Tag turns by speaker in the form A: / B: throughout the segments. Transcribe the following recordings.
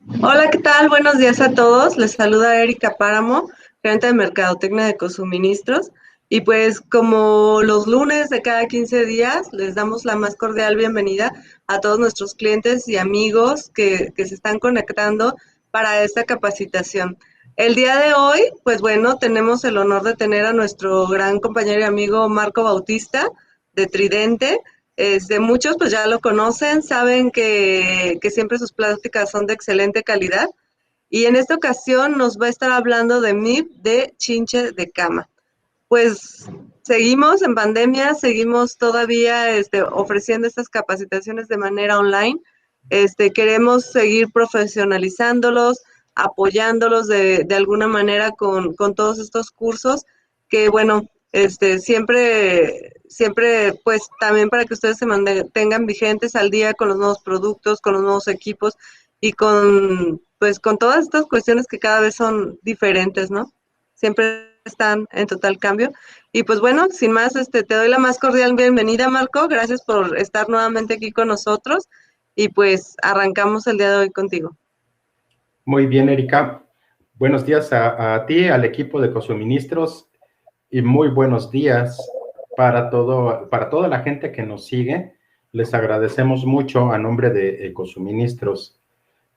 A: Hola, ¿qué tal? Buenos días a todos. Les saluda Erika Páramo, gerente de Mercadotecnia de Ecosuministros. Y pues como los lunes de cada 15 días, les damos la más cordial bienvenida a todos nuestros clientes y amigos que se están conectando para esta capacitación. El día de hoy, pues bueno, tenemos el honor de tener a nuestro gran compañero y amigo Marco Bautista de Tridente. Muchos pues ya lo conocen, saben que siempre sus pláticas son de excelente calidad y en esta ocasión nos va a estar hablando de MIP de chinche de cama. Pues seguimos en pandemia, seguimos todavía ofreciendo estas capacitaciones de manera online. Queremos seguir profesionalizándolos, apoyándolos de alguna manera con todos estos cursos que, bueno, siempre, pues también para que ustedes se mantengan vigentes al día con los nuevos productos, con los nuevos equipos y pues, con todas estas cuestiones que cada vez son diferentes, ¿no? Siempre están en total cambio. Y pues bueno, sin más, te doy la más cordial bienvenida, Marco. Gracias por estar nuevamente aquí con nosotros. Y pues arrancamos el día de hoy contigo.
B: Muy bien, Erika. Buenos días a ti, al equipo de Ecosuministros y muy buenos días para toda la gente que nos sigue. Les agradecemos mucho a nombre de Ecosuministros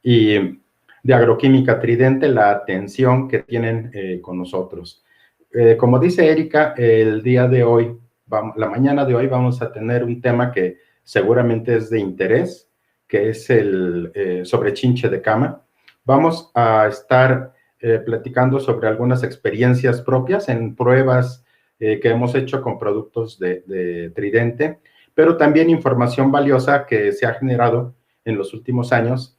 B: y de Agroquímica Tridente la atención que tienen con nosotros. Como dice Erika, el día de hoy, la mañana de hoy vamos a tener un tema que seguramente es de interés, que es sobre chinche de cama. Vamos a estar platicando sobre algunas experiencias propias en pruebas que hemos hecho con productos de Tridente, pero también información valiosa que se ha generado en los últimos años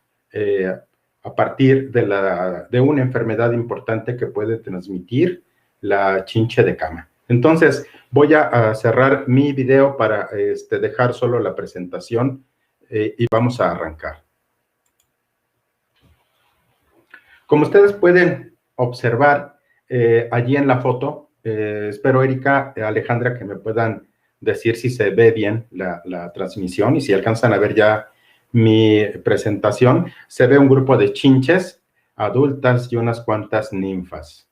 B: a partir de una enfermedad importante que puede transmitir la chinche de cama. Entonces, voy a cerrar mi video para dejar solo la presentación y vamos a arrancar. Como ustedes pueden observar allí en la foto, espero, Erika, Alejandra, que me puedan decir si se ve bien la transmisión y si alcanzan a ver ya mi presentación. Se ve un grupo de chinches adultas y unas cuantas ninfas.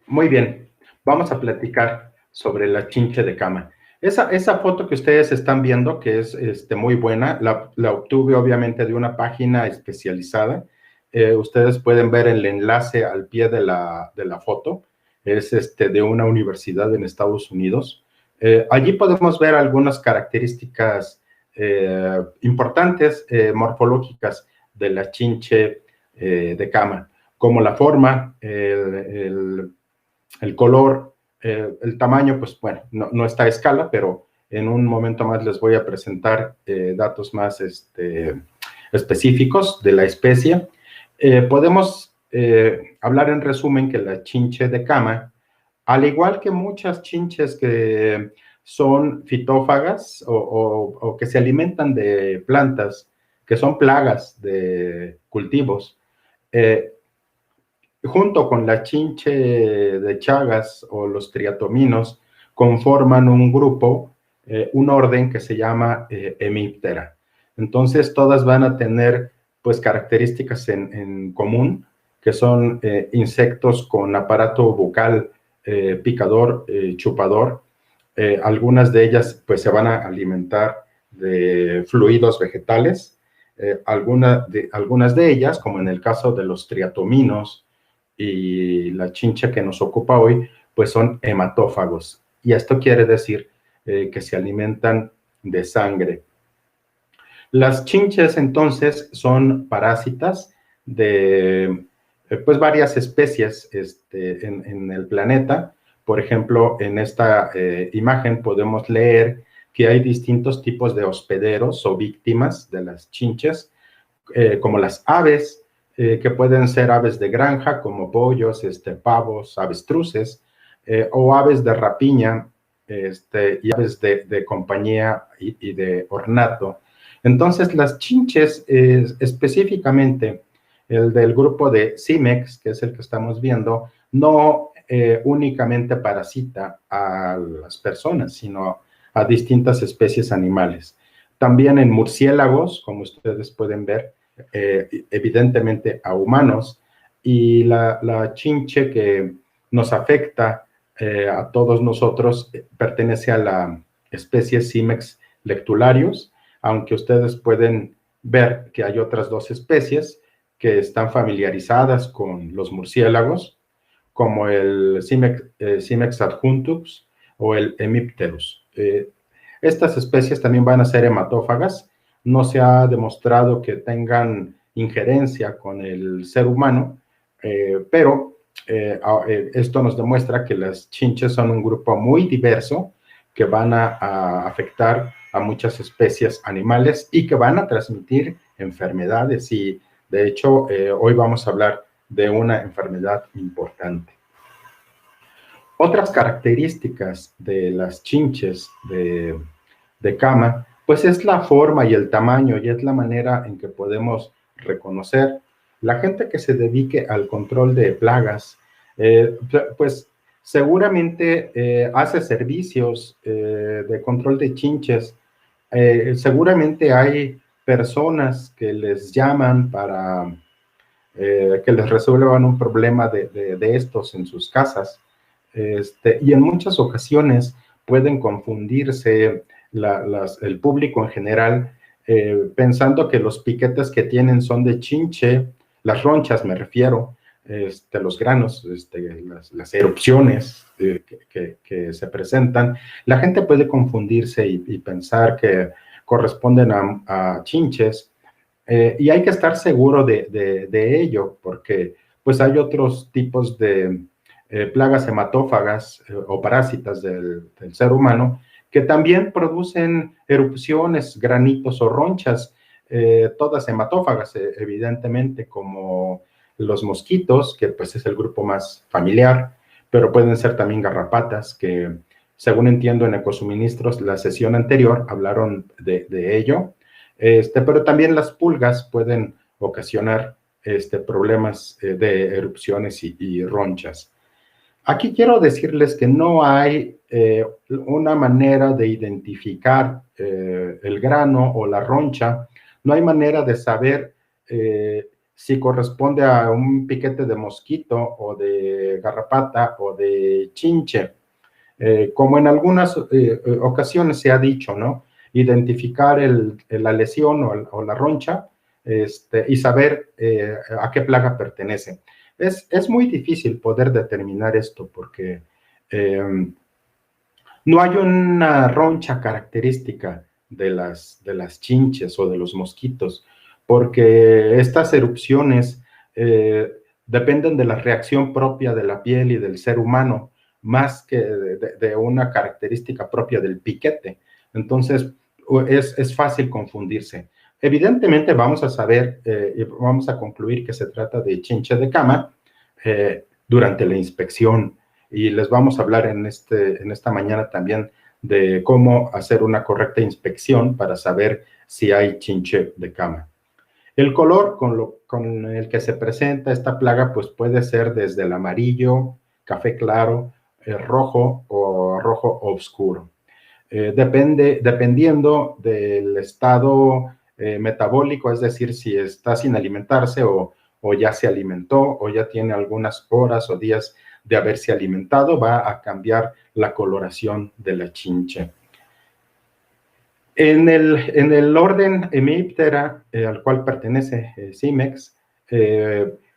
B: Muy bien, vamos a platicar sobre la chinche de cama. Esa foto que ustedes están viendo, que es muy buena, la obtuve obviamente de una página especializada. Ustedes pueden ver el enlace al pie de la foto. Es de una universidad en Estados Unidos. Allí podemos ver algunas características importantes morfológicas de la chinche de cama, como la forma, el color, el tamaño, pues bueno, no está a escala, pero en un momento más les voy a presentar datos más específicos de la especie. Podemos hablar en resumen que la chinche de cama, al igual que muchas chinches que son fitófagas o que se alimentan de plantas, que son plagas de cultivos, junto con la chinche de Chagas o los triatominos, conforman un grupo, un orden que se llama Hemiptera. Entonces, todas van a tener, pues, características en común, que son insectos con aparato bucal picador, chupador. Algunas de ellas, pues, se van a alimentar de fluidos vegetales. Algunas de ellas, como en el caso de los triatominos, y la chincha que nos ocupa hoy, pues son hematófagos. Y esto quiere decir que se alimentan de sangre. Las chinches, entonces, son parásitas de pues varias especies en el planeta. Por ejemplo, en esta imagen podemos leer que hay distintos tipos de hospederos o víctimas de las chinches, como las aves, que pueden ser aves de granja, como pollos, pavos, avestruces, o aves de rapiña, y aves de compañía y de ornato. Entonces, las chinches, específicamente el del grupo de Cimex, que es el que estamos viendo, no únicamente parasita a las personas, sino a distintas especies animales. También en murciélagos, como ustedes pueden ver, evidentemente a humanos, y la chinche que nos afecta a todos nosotros pertenece a la especie Cimex lectularius, aunque ustedes pueden ver que hay otras dos especies que están familiarizadas con los murciélagos, como el Cimex adjuntus o el Hemipterus. Estas especies también van a ser hematófagas. No se ha demostrado que tengan injerencia con el ser humano, pero esto nos demuestra que las chinches son un grupo muy diverso que van a afectar a muchas especies animales y que van a transmitir enfermedades. Y de hecho, hoy vamos a hablar de una enfermedad importante. Otras características de las chinches de cama, pues es la forma y el tamaño, y es la manera en que podemos reconocer. La gente que se dedique al control de plagas, pues seguramente hace servicios de control de chinches. Seguramente hay personas que les llaman para que les resuelvan un problema de estos en sus casas. Y en muchas ocasiones pueden confundirse el público en general pensando que los piquetes que tienen son de chinche, las ronchas me refiero, los granos, las erupciones que se presentan. La gente puede confundirse y pensar que corresponden a chinches, y hay que estar seguro de ello, porque pues hay otros tipos de plagas hematófagas o parásitas del ser humano que también producen erupciones, granitos o ronchas, todas hematófagas, evidentemente, como los mosquitos, que pues es el grupo más familiar, pero pueden ser también garrapatas, que según entiendo en Ecosuministros, la sesión anterior hablaron de ello, pero también las pulgas pueden ocasionar problemas de erupciones y ronchas. Aquí quiero decirles que no hay una manera de identificar el grano o la roncha, no hay manera de saber si corresponde a un piquete de mosquito o de garrapata o de chinche. Como en algunas ocasiones se ha dicho, ¿no? Identificar la lesión o la roncha y saber a qué plaga pertenece. Es muy difícil poder determinar esto porque no hay una roncha característica de las chinches o de los mosquitos, porque estas erupciones dependen de la reacción propia de la piel y del ser humano, más que de una característica propia del piquete. Entonces, es fácil confundirse. Evidentemente vamos a saber y vamos a concluir que se trata de chinche de cama durante la inspección, y les vamos a hablar en esta mañana también de cómo hacer una correcta inspección para saber si hay chinche de cama. El color con el que se presenta esta plaga pues puede ser desde el amarillo, café claro, rojo o rojo oscuro. Dependiendo del estado metabólico, es decir, si está sin alimentarse o ya se alimentó o ya tiene algunas horas o días de haberse alimentado, va a cambiar la coloración de la chinche. En el orden Hemiptera, al cual pertenece Cimex,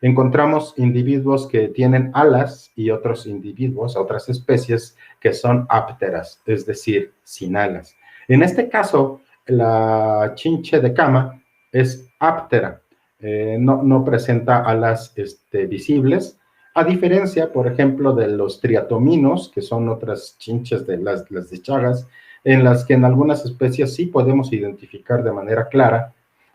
B: encontramos individuos que tienen alas y otros individuos, otras especies que son ápteras, es decir, sin alas. En este caso, la chinche de cama es áptera, no presenta alas visibles, a diferencia, por ejemplo, de los triatominos, que son otras chinches de las de Chagas, en las que en algunas especies sí podemos identificar de manera clara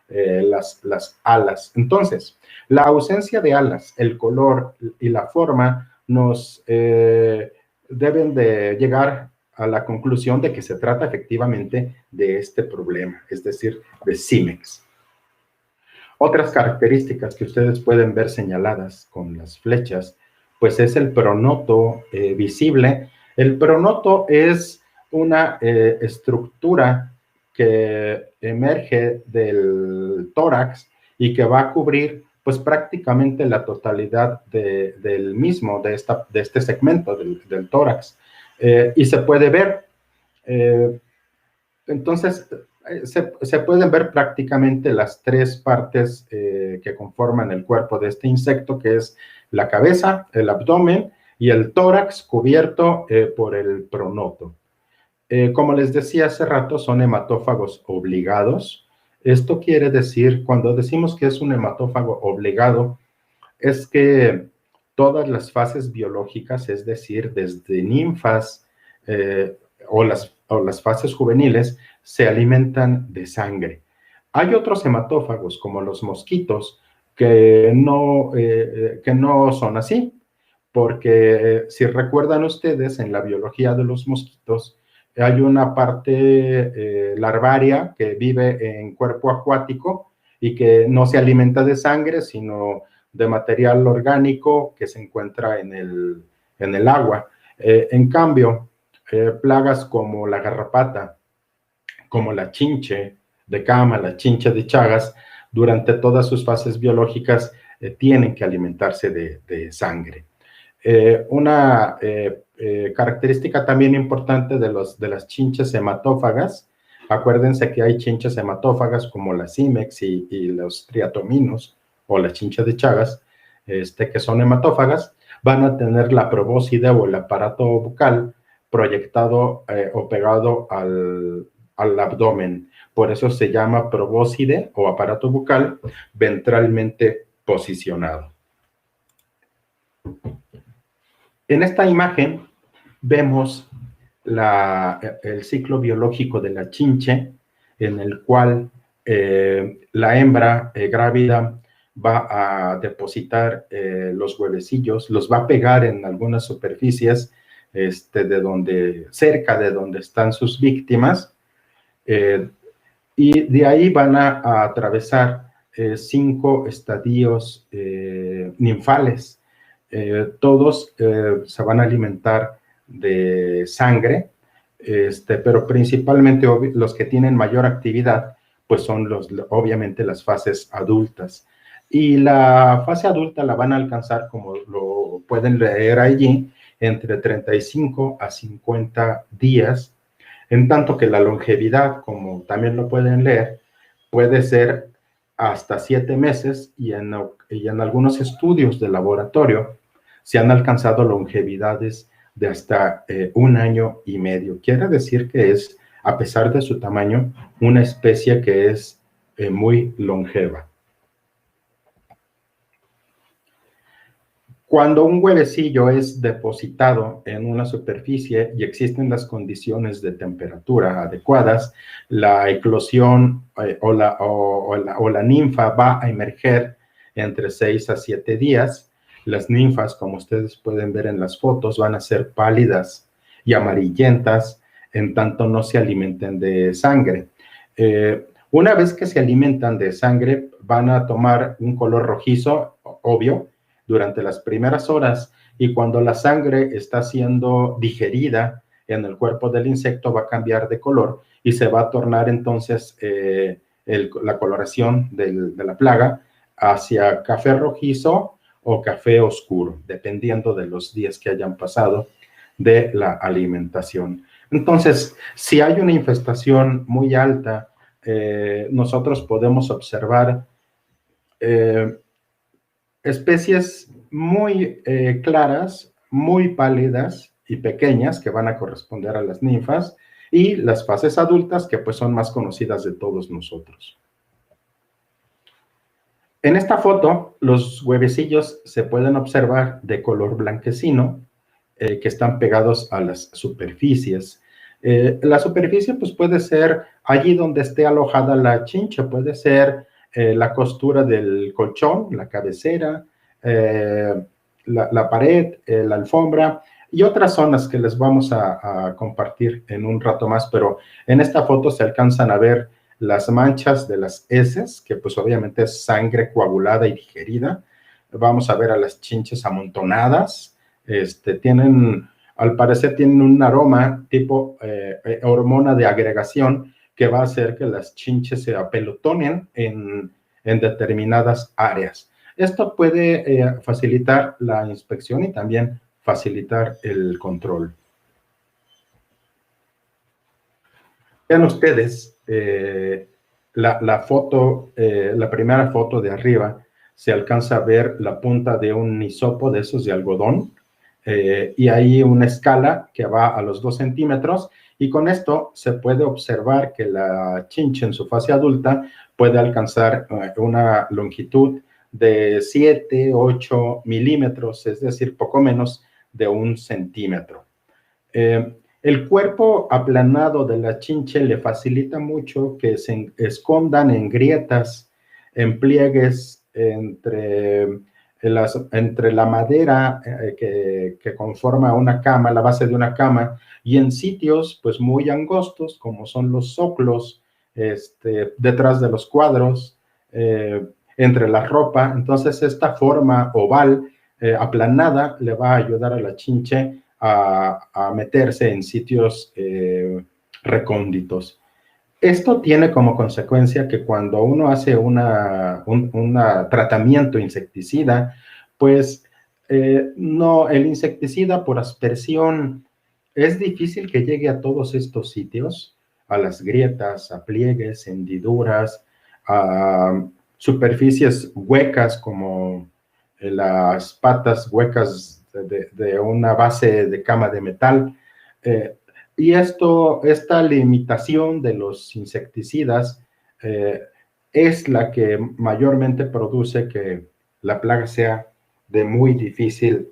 B: las alas. Entonces, la ausencia de alas, el color y la forma nos deben de llegar a la conclusión de que se trata efectivamente de este problema, es decir, de Cimex. Otras características que ustedes pueden ver señaladas con las flechas, pues es el pronoto visible. El pronoto es una estructura que emerge del tórax y que va a cubrir pues prácticamente la totalidad del mismo, de este segmento del tórax. Y se puede ver, entonces, se pueden ver prácticamente las tres partes que conforman el cuerpo de este insecto, que es la cabeza, el abdomen y el tórax cubierto por el pronoto. Como les decía hace rato, son hematófagos obligados. Esto quiere decir, cuando decimos que es un hematófago obligado, es que todas las fases biológicas, es decir, desde ninfas o las fases juveniles, se alimentan de sangre. Hay otros hematófagos, como los mosquitos, que no son así, porque si recuerdan ustedes, en la biología de los mosquitos, hay una parte larvaria que vive en cuerpo acuático y que no se alimenta de sangre, sino de material orgánico que se encuentra en el agua. En cambio, plagas como la garrapata, como la chinche de cama, la chinche de Chagas, durante todas sus fases biológicas tienen que alimentarse de sangre. Una característica también importante de las chinches hematófagas, acuérdense que hay chinches hematófagas como la Cimex y los triatominos o la chincha de Chagas, que son hematófagas, van a tener la probóscide o el aparato bucal proyectado o pegado al abdomen. Por eso se llama probóscide o aparato bucal ventralmente posicionado. En esta imagen vemos el ciclo biológico de la chinche, en el cual la hembra grávida va a depositar los huevecillos, los va a pegar en algunas superficies cerca de donde están sus víctimas, y de ahí van a atravesar 5 estadios ninfales. Todos se van a alimentar de sangre, pero principalmente los que tienen mayor actividad, pues son obviamente las fases adultas. Y la fase adulta la van a alcanzar, como lo pueden leer allí, entre 35 a 50 días, en tanto que la longevidad, como también lo pueden leer, puede ser hasta 7 meses y en algunos estudios de laboratorio se han alcanzado longevidades de hasta 1 año y medio. Quiere decir que es, a pesar de su tamaño, una especie que es muy longeva. Cuando un huevecillo es depositado en una superficie y existen las condiciones de temperatura adecuadas, la eclosión o la ninfa va a emerger entre 6 a 7 días. Las ninfas, como ustedes pueden ver en las fotos, van a ser pálidas y amarillentas en tanto no se alimenten de sangre. Una vez que se alimentan de sangre, van a tomar un color rojizo, obvio, durante las primeras horas, y cuando la sangre está siendo digerida en el cuerpo del insecto va a cambiar de color y se va a tornar entonces la coloración de la plaga hacia café rojizo o café oscuro, dependiendo de los días que hayan pasado de la alimentación. Entonces, si hay una infestación muy alta, nosotros podemos observar especies muy claras, muy pálidas y pequeñas que van a corresponder a las ninfas, y las fases adultas que pues son más conocidas de todos nosotros. En esta foto, los huevecillos se pueden observar de color blanquecino, que están pegados a las superficies. La superficie pues puede ser allí donde esté alojada la chincha, puede ser la costura del colchón, la cabecera, la pared, la alfombra y otras zonas que les vamos a compartir en un rato más, pero en esta foto se alcanzan a ver las manchas de las heces, que pues obviamente es sangre coagulada y digerida. Vamos a ver a las chinches amontonadas, al parecer tienen un aroma tipo hormona de agregación, que va a hacer que las chinches se apelotonen en determinadas áreas. Esto puede facilitar la inspección y también facilitar el control. Vean ustedes la foto, la primera foto de arriba, se alcanza a ver la punta de un hisopo de esos de algodón, y hay una escala que va a los 2 centímetros, y con esto se puede observar que la chinche en su fase adulta puede alcanzar una longitud de 7, 8 milímetros, es decir, poco menos de 1 centímetro. El cuerpo aplanado de la chinche le facilita mucho que se escondan en grietas, en pliegues entre la madera que conforma una cama, la base de una cama, y en sitios pues muy angostos, como son los soclos, detrás de los cuadros, entre la ropa. Entonces esta forma oval, aplanada, le va a ayudar a la chinche a meterse en sitios recónditos. Esto tiene como consecuencia que cuando uno hace un tratamiento insecticida, pues no, el insecticida por aspersión es difícil que llegue a todos estos sitios, a las grietas, a pliegues, hendiduras, a superficies huecas como las patas huecas de una base de cama de metal. Y esta limitación de los insecticidas es la que mayormente produce que la plaga sea de muy difícil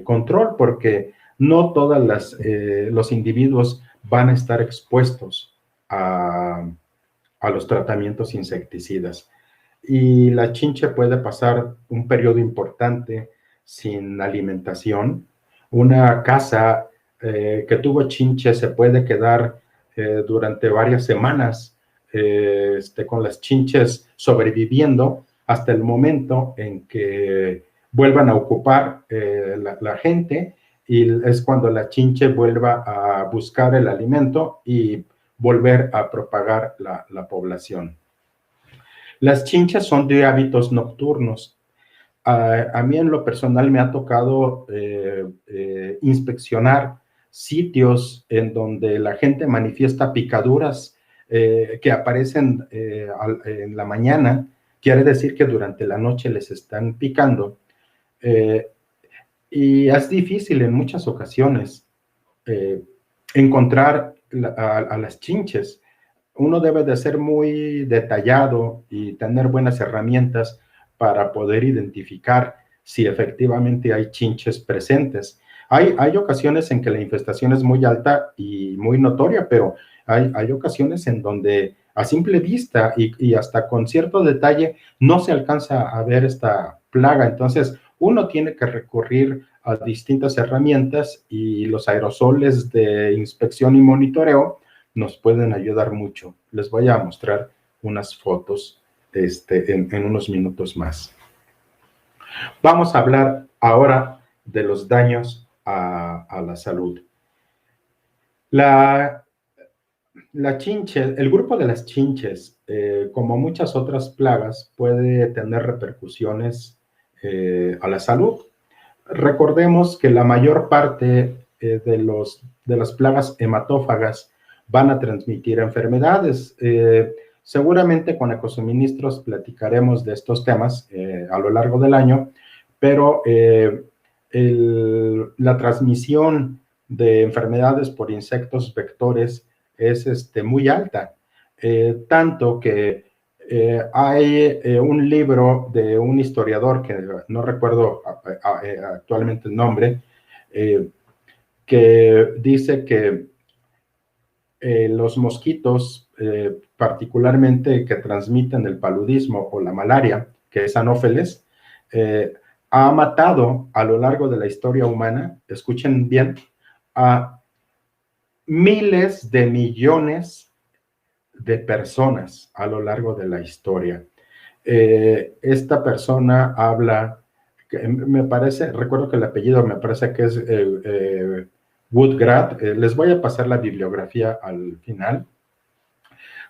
B: control, porque no todos los individuos van a estar expuestos a los tratamientos insecticidas. Y la chinche puede pasar un periodo importante sin alimentación. Una casa que tuvo chinche se puede quedar durante varias semanas con las chinches sobreviviendo hasta el momento en que vuelvan a ocupar la gente, y es cuando la chinche vuelva a buscar el alimento y volver a propagar la población. Las chinches son de hábitos nocturnos. A mí en lo personal me ha tocado inspeccionar sitios en donde la gente manifiesta picaduras que aparecen en la mañana. Quiere decir que durante la noche les están picando. Y es difícil en muchas ocasiones encontrar a las chinches. Uno debe de ser muy detallado y tener buenas herramientas para poder identificar si efectivamente hay chinches presentes. Hay ocasiones en que la infestación es muy alta y muy notoria, pero hay ocasiones en donde a simple vista y hasta con cierto detalle no se alcanza a ver esta plaga. Entonces, uno tiene que recurrir a distintas herramientas, y los aerosoles de inspección y monitoreo nos pueden ayudar mucho. Les voy a mostrar unas fotos en unos minutos más. Vamos a hablar ahora de los daños a la salud. La chinche, el grupo de las chinches, como muchas otras plagas, puede tener repercusiones a la salud. Recordemos que la mayor parte de las plagas hematófagas van a transmitir enfermedades. Seguramente con Ecosuministros platicaremos de estos temas a lo largo del año, pero la transmisión de enfermedades por insectos vectores es muy alta, tanto que hay un libro de un historiador que no recuerdo actualmente el nombre, que dice que los mosquitos, particularmente que transmiten el paludismo o la malaria, que es Anófeles, ha matado a lo largo de la historia humana, escuchen bien, a miles de millones de personas a lo largo de la historia. Esta persona habla, me parece, recuerdo que el apellido me parece que es Woodgrad. Les voy a pasar la bibliografía al final.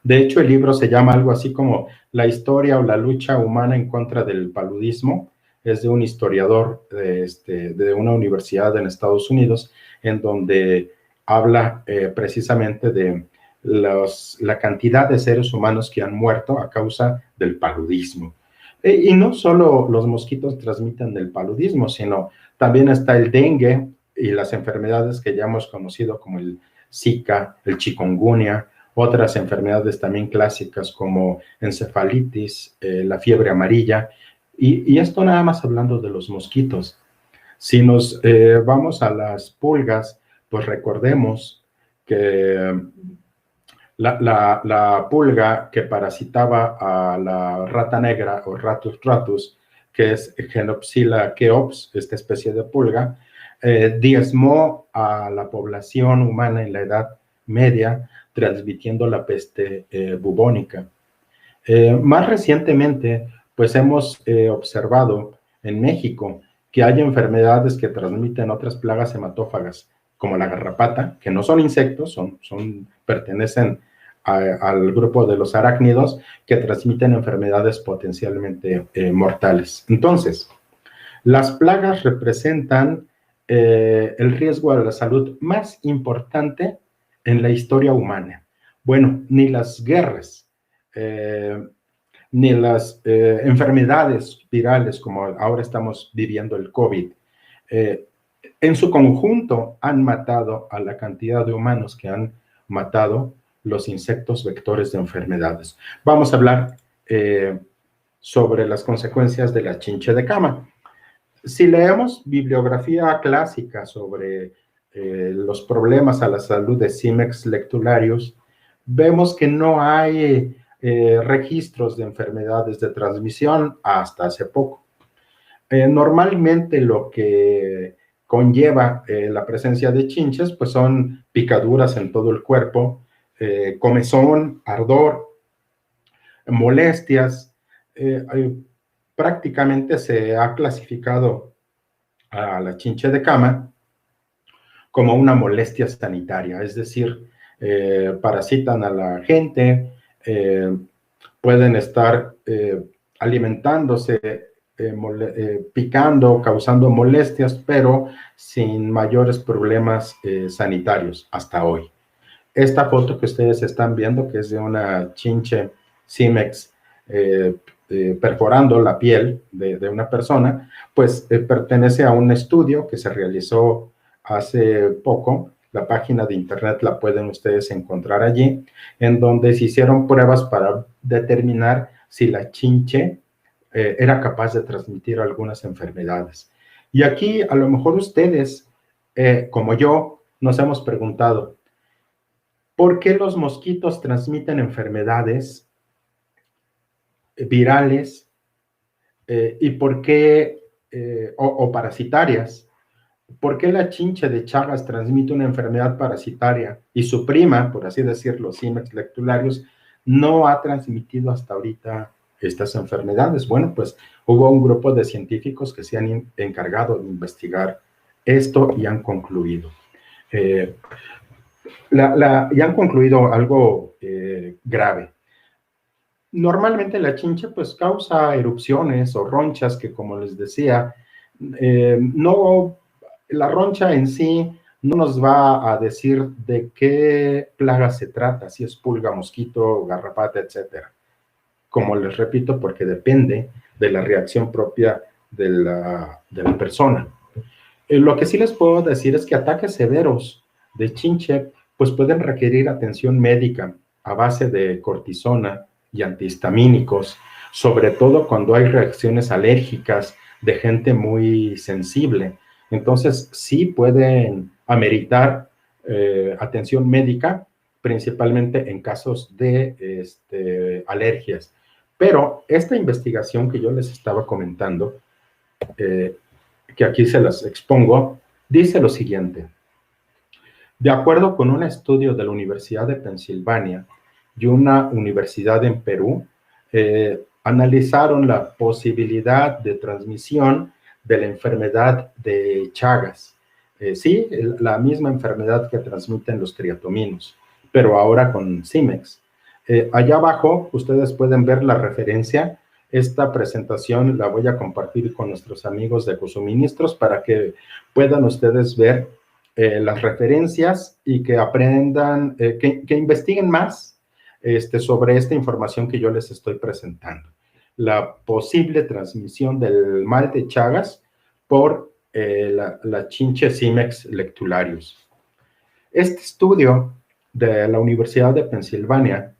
B: De hecho, el libro se llama algo así como La historia o la lucha humana en contra del paludismo. Es de un historiador de una universidad en Estados Unidos, en donde habla precisamente de la cantidad de seres humanos que han muerto a causa del paludismo. Y no solo los mosquitos transmiten el paludismo, sino también está el dengue y las enfermedades que ya hemos conocido como el Zika, el chikungunya, otras enfermedades también clásicas como encefalitis, la fiebre amarilla, y esto nada más hablando de los mosquitos. Si nos vamos a las pulgas, pues recordemos que la pulga que parasitaba a la rata negra o Ratus ratus, que es Genopsila keops, esta especie de pulga, diezmó a la población humana en la Edad Media, transmitiendo la peste bubónica. Más recientemente, pues hemos observado en México que hay enfermedades que transmiten otras plagas hematófagas, como la garrapata, que no son insectos, pertenecen al grupo de los arácnidos, que transmiten enfermedades potencialmente mortales. Entonces, las plagas representan el riesgo a la salud más importante en la historia humana. Bueno, ni las guerras, ni las enfermedades virales como ahora estamos viviendo el COVID, en su conjunto han matado a la cantidad de humanos que han matado los insectos vectores de enfermedades. Vamos a hablar sobre las consecuencias de la chinche de cama. Si leemos bibliografía clásica sobre los problemas a la salud de Cimex lectularius, vemos que no hay registros de enfermedades de transmisión hasta hace poco. Normalmente lo que conlleva la presencia de chinches, pues son picaduras en todo el cuerpo, comezón, ardor, molestias. Prácticamente se ha clasificado a la chinche de cama como una molestia sanitaria, es decir, parasitan a la gente, pueden estar alimentándose, picando, causando molestias, pero sin mayores problemas sanitarios hasta hoy. Esta foto que ustedes están viendo, que es de una chinche Cimex perforando la piel de una persona, pues pertenece a un estudio que se realizó hace poco. La página de internet la pueden ustedes encontrar allí, en donde se hicieron pruebas para determinar si la chinche era capaz de transmitir algunas enfermedades. Y aquí a lo mejor ustedes, como yo, nos hemos preguntado, ¿por qué los mosquitos transmiten enfermedades virales y por qué, o parasitarias? ¿Por qué la chinche de Chagas transmite una enfermedad parasitaria y su prima, por así decirlo, Cimex lectularius, no ha transmitido hasta ahorita estas enfermedades? Bueno, pues hubo un grupo de científicos que se han encargado de investigar esto y han concluido. Y han concluido algo grave. Normalmente la chinche pues causa erupciones o ronchas que, como les decía, la roncha en sí no nos va a decir de qué plaga se trata, si es pulga, mosquito, garrapata, etcétera. Como les repito, porque depende de la reacción propia de la persona. Lo que sí les puedo decir es que ataques severos de chinche pues pueden requerir atención médica a base de cortisona y antihistamínicos, sobre todo cuando hay reacciones alérgicas de gente muy sensible. Entonces, sí pueden ameritar atención médica, principalmente en casos de alergias. Pero esta investigación que yo les estaba comentando, que aquí se las expongo, dice lo siguiente. De acuerdo con un estudio de la Universidad de Pensilvania y una universidad en Perú, analizaron la posibilidad de transmisión de la enfermedad de Chagas. Sí, la misma enfermedad que transmiten los triatominos, pero ahora con Cimex. Allá abajo ustedes pueden ver la referencia. Esta presentación la voy a compartir con nuestros amigos de Ecosuministros para que puedan ustedes ver las referencias y que aprendan, que investiguen más sobre esta información que yo les estoy presentando. La posible transmisión del mal de Chagas por la chinche Cimex lectularius. Este estudio de la Universidad de Pensilvania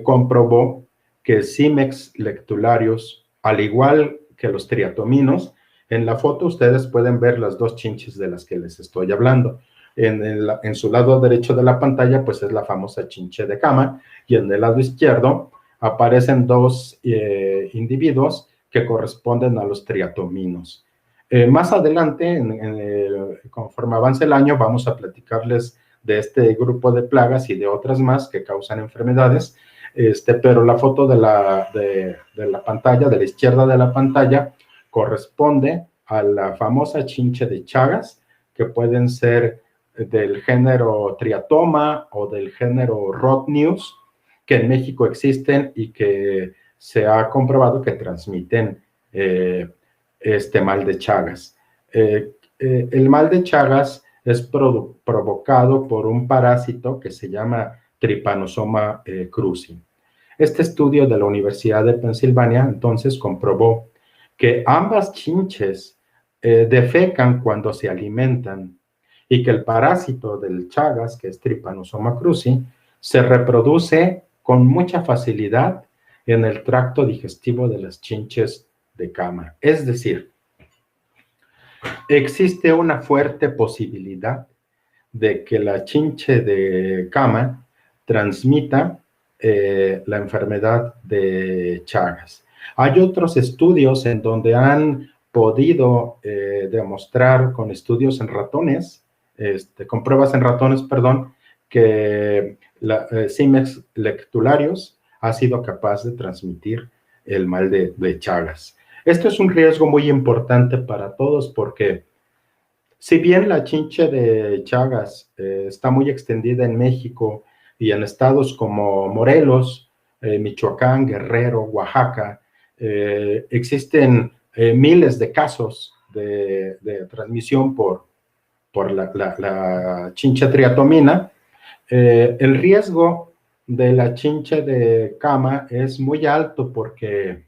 B: comprobó que Cimex lectularius, al igual que los triatominos, en la foto ustedes pueden ver las dos chinches de las que les estoy hablando. En su lado derecho de la pantalla, pues es la famosa chinche de cama, y en el lado izquierdo aparecen dos individuos que corresponden a los triatominos. Más adelante, conforme avance el año, vamos a platicarles de este grupo de plagas y de otras más que causan enfermedades, pero la foto de la pantalla, de la izquierda de la pantalla, corresponde a la famosa chinche de Chagas, que pueden ser del género Triatoma o del género Rotneus, que en México existen y que se ha comprobado que transmiten este mal de Chagas. El mal de Chagas es provocado por un parásito que se llama Trypanosoma cruzi. Este estudio de la Universidad de Pensilvania entonces comprobó que ambas chinches defecan cuando se alimentan y que el parásito del Chagas, que es Trypanosoma cruzi, se reproduce con mucha facilidad en el tracto digestivo de las chinches de cama. Es decir, existe una fuerte posibilidad de que la chinche de cama transmita la enfermedad de Chagas. Hay otros estudios en donde han podido demostrar con estudios en ratones, con pruebas en ratones, perdón, que la Cimex lectularius ha sido capaz de transmitir el mal de Chagas. Esto es un riesgo muy importante para todos porque si bien la chinche de Chagas está muy extendida en México y en estados como Morelos, Michoacán, Guerrero, Oaxaca, existen miles de casos de transmisión por la chinche triatomina, el riesgo de la chinche de cama es muy alto porque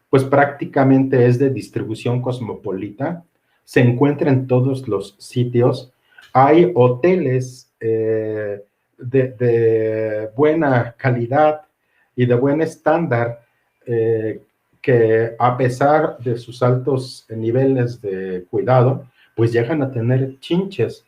B: pues prácticamente es de distribución cosmopolita, se encuentra en todos los sitios, hay hoteles de buena calidad y de buen estándar que a pesar de sus altos niveles de cuidado, pues llegan a tener chinches.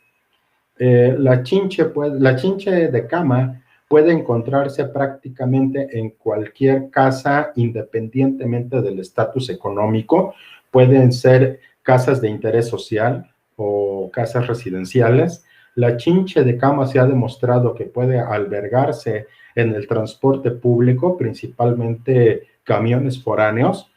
B: La chinche de cama puede encontrarse prácticamente en cualquier casa, independientemente del estatus económico. Pueden ser casas de interés social o casas residenciales. La chinche de cama se ha demostrado que puede albergarse en el transporte público, principalmente camiones foráneos.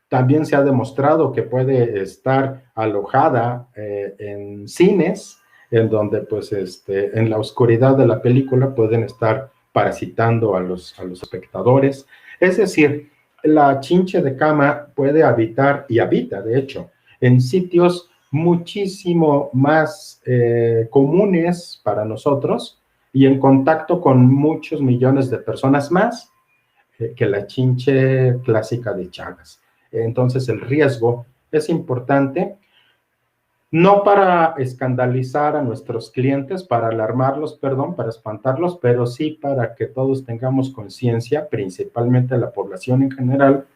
B: También se ha demostrado que puede estar alojada en cines, en donde pues en la oscuridad de la película pueden estar parasitando a los espectadores. Es decir, la chinche de cama puede habitar, y habita de hecho, en sitios muchísimo más comunes para nosotros y en contacto con muchos millones de personas más que la chinche clásica de Chagas. Entonces el riesgo es importante, no para escandalizar a nuestros clientes, para alarmarlos, perdón, para espantarlos, pero sí para que todos tengamos conciencia, principalmente la población en general,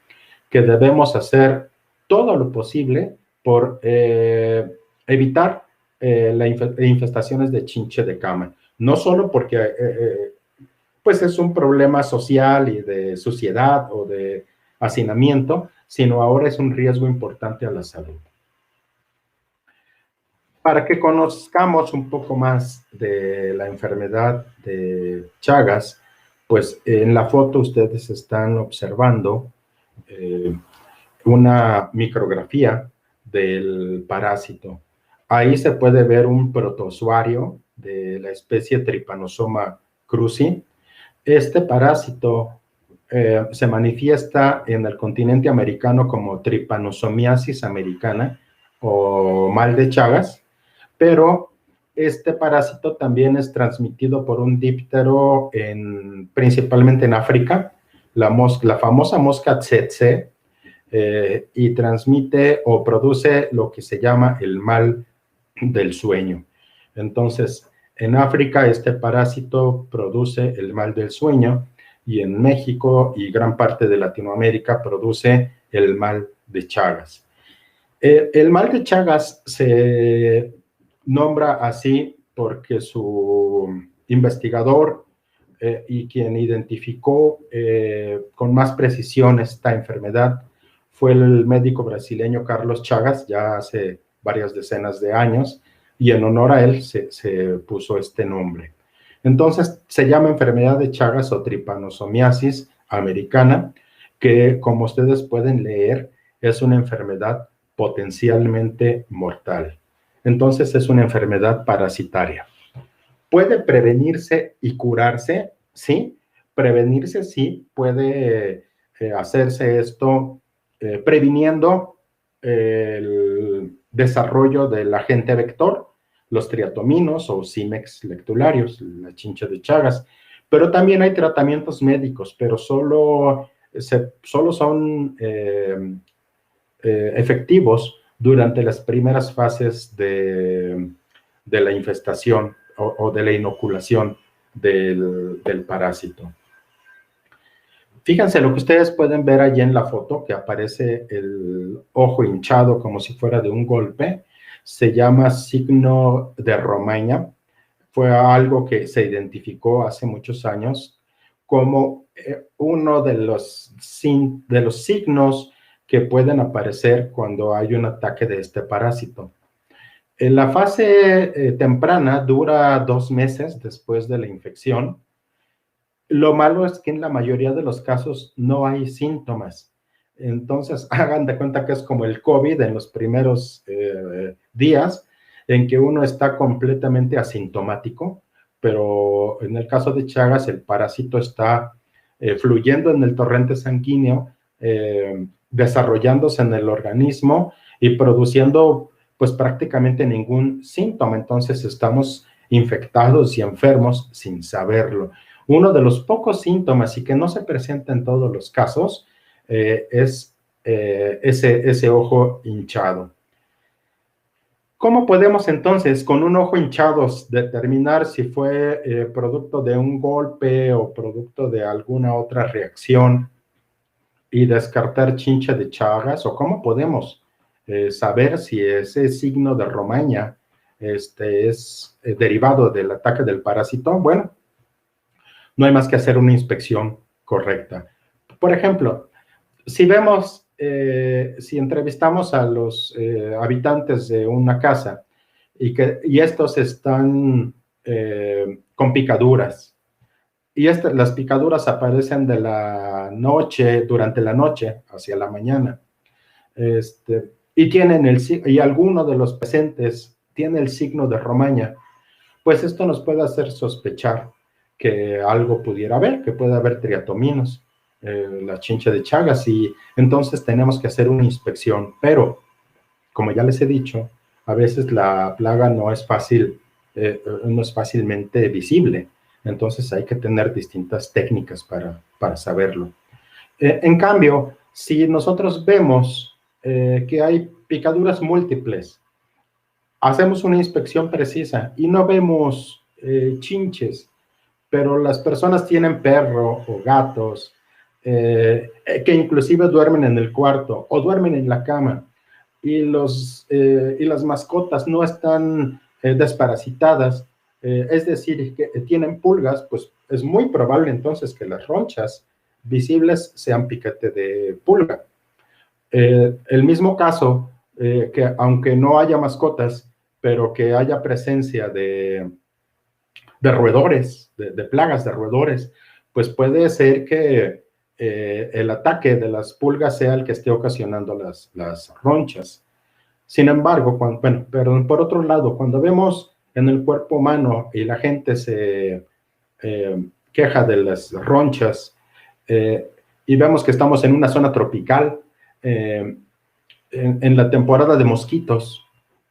B: que debemos hacer todo lo posible por evitar las infestaciones de chinche de cama. No solo porque pues es un problema social y de suciedad o de hacinamiento, sino ahora es un riesgo importante a la salud. Para que conozcamos un poco más de la enfermedad de Chagas, pues en la foto ustedes están observando una micrografía del parásito. Ahí se puede ver un protozoario de la especie Trypanosoma cruzi. Este parásito se manifiesta en el continente americano como Trypanosomiasis americana o mal de Chagas, pero este parásito también es transmitido por un díptero principalmente en África, la famosa mosca tsetse, y transmite o produce lo que se llama el mal del sueño. Entonces, en África este parásito produce el mal del sueño y en México y gran parte de Latinoamérica produce el mal de Chagas. El mal de Chagas se nombra así porque su investigador y quien identificó con más precisión esta enfermedad fue el médico brasileño Carlos Chagas, ya hace varias decenas de años, y en honor a él se puso este nombre. Entonces, se llama enfermedad de Chagas o tripanosomiasis americana, que como ustedes pueden leer, es una enfermedad potencialmente mortal. Entonces, es una enfermedad parasitaria. ¿Puede prevenirse y curarse? Sí. Prevenirse, sí. Puede hacerse esto previniendo el desarrollo del agente vector, los triatominos o Cimex lectularius, la chincha de Chagas. Pero también hay tratamientos médicos, pero solo son efectivos durante las primeras fases de la infestación o de la inoculación del parásito. Fíjense lo que ustedes pueden ver allí en la foto, que aparece el ojo hinchado como si fuera de un golpe. Se llama signo de Romaña. Fue algo que se identificó hace muchos años como uno de los signos que pueden aparecer cuando hay un ataque de este parásito. En la fase temprana dura 2 meses después de la infección. Lo malo es que en la mayoría de los casos no hay síntomas. Entonces, hagan de cuenta que es como el COVID en los primeros días, en que uno está completamente asintomático, pero en el caso de Chagas, el parásito está fluyendo en el torrente sanguíneo, desarrollándose en el organismo y produciendo pues prácticamente ningún síntoma. Entonces estamos infectados y enfermos sin saberlo. Uno de los pocos síntomas y que no se presenta en todos los casos es ese ojo hinchado. ¿Cómo podemos entonces con un ojo hinchado determinar si fue producto de un golpe o producto de alguna otra reacción y descartar chincha de Chagas? ¿O cómo podemos saber si ese signo de Romaña es derivado del ataque del parásito? Bueno, no hay más que hacer una inspección correcta. Por ejemplo, si vemos, si entrevistamos a los habitantes de una casa y estos están con picaduras, y las picaduras aparecen de la noche, durante la noche, hacia la mañana, y alguno de los presentes tiene el signo de Romaña, pues esto nos puede hacer sospechar que algo pudiera haber, que puede haber triatominos, la chincha de Chagas, y entonces tenemos que hacer una inspección. Pero, como ya les he dicho, a veces la plaga no es fácilmente visible, entonces hay que tener distintas técnicas para saberlo. En cambio, si nosotros vemos que hay picaduras múltiples, hacemos una inspección precisa y no vemos chinches, pero las personas tienen perro o gatos que inclusive duermen en el cuarto o duermen en la cama y las mascotas no están desparasitadas, es decir, que tienen pulgas, pues es muy probable entonces que las ronchas visibles sean piquete de pulga. El mismo caso, que aunque no haya mascotas, pero que haya presencia de roedores, de plagas de roedores, pues puede ser que el ataque de las pulgas sea el que esté ocasionando las ronchas. Sin embargo, pero por otro lado, cuando vemos en el cuerpo humano y la gente se queja de las ronchas, y vemos que estamos en una zona tropical, en la temporada de mosquitos,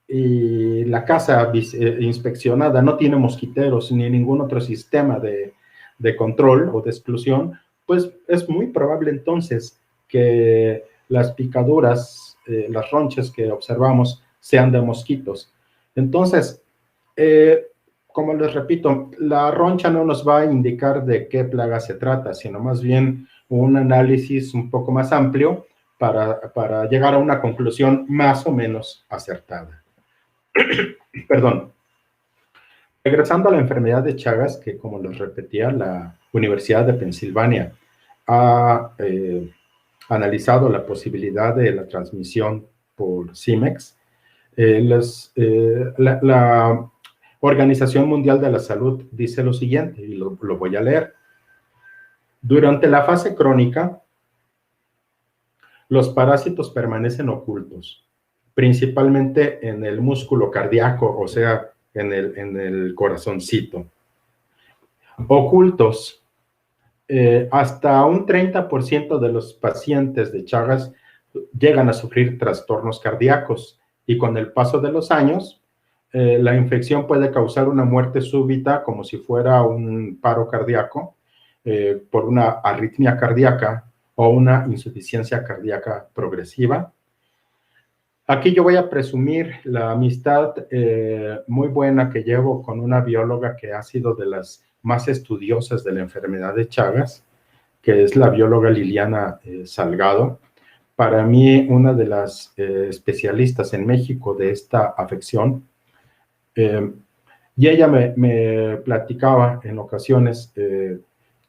B: y la casa inspeccionada no tiene mosquiteros ni ningún otro sistema de control o de exclusión, pues es muy probable entonces que las picaduras, las ronchas que observamos sean de mosquitos. Entonces, como les repito, la roncha no nos va a indicar de qué plaga se trata, sino más bien un análisis un poco más amplio para llegar a una conclusión más o menos acertada. Perdón. Regresando a la enfermedad de Chagas, que como les repetía, la Universidad de Pensilvania ha analizado la posibilidad de la transmisión por CIMEX. La Organización Mundial de la Salud dice lo siguiente, y lo voy a leer. Durante la fase crónica, los parásitos permanecen ocultos, principalmente en el músculo cardíaco, o sea, en el corazoncito. Ocultos. Hasta un 30% de los pacientes de Chagas llegan a sufrir trastornos cardíacos, y con el paso de los años, la infección puede causar una muerte súbita, como si fuera un paro cardíaco, por una arritmia cardíaca o una insuficiencia cardíaca progresiva. Aquí yo voy a presumir la amistad muy buena que llevo con una bióloga que ha sido de las más estudiosas de la enfermedad de Chagas, que es la bióloga Liliana Salgado. Para mí, una de las especialistas en México de esta afección. Y ella me platicaba en ocasiones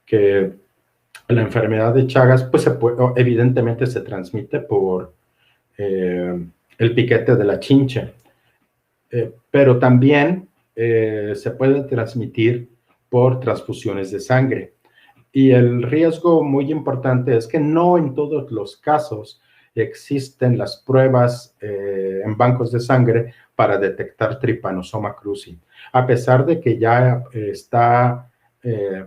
B: que la enfermedad de Chagas, pues evidentemente se transmite por el piquete de la chinche, pero también se puede transmitir por transfusiones de sangre. Y el riesgo muy importante es que no en todos los casos existen las pruebas en bancos de sangre para detectar Trypanosoma cruzi. A pesar de que ya está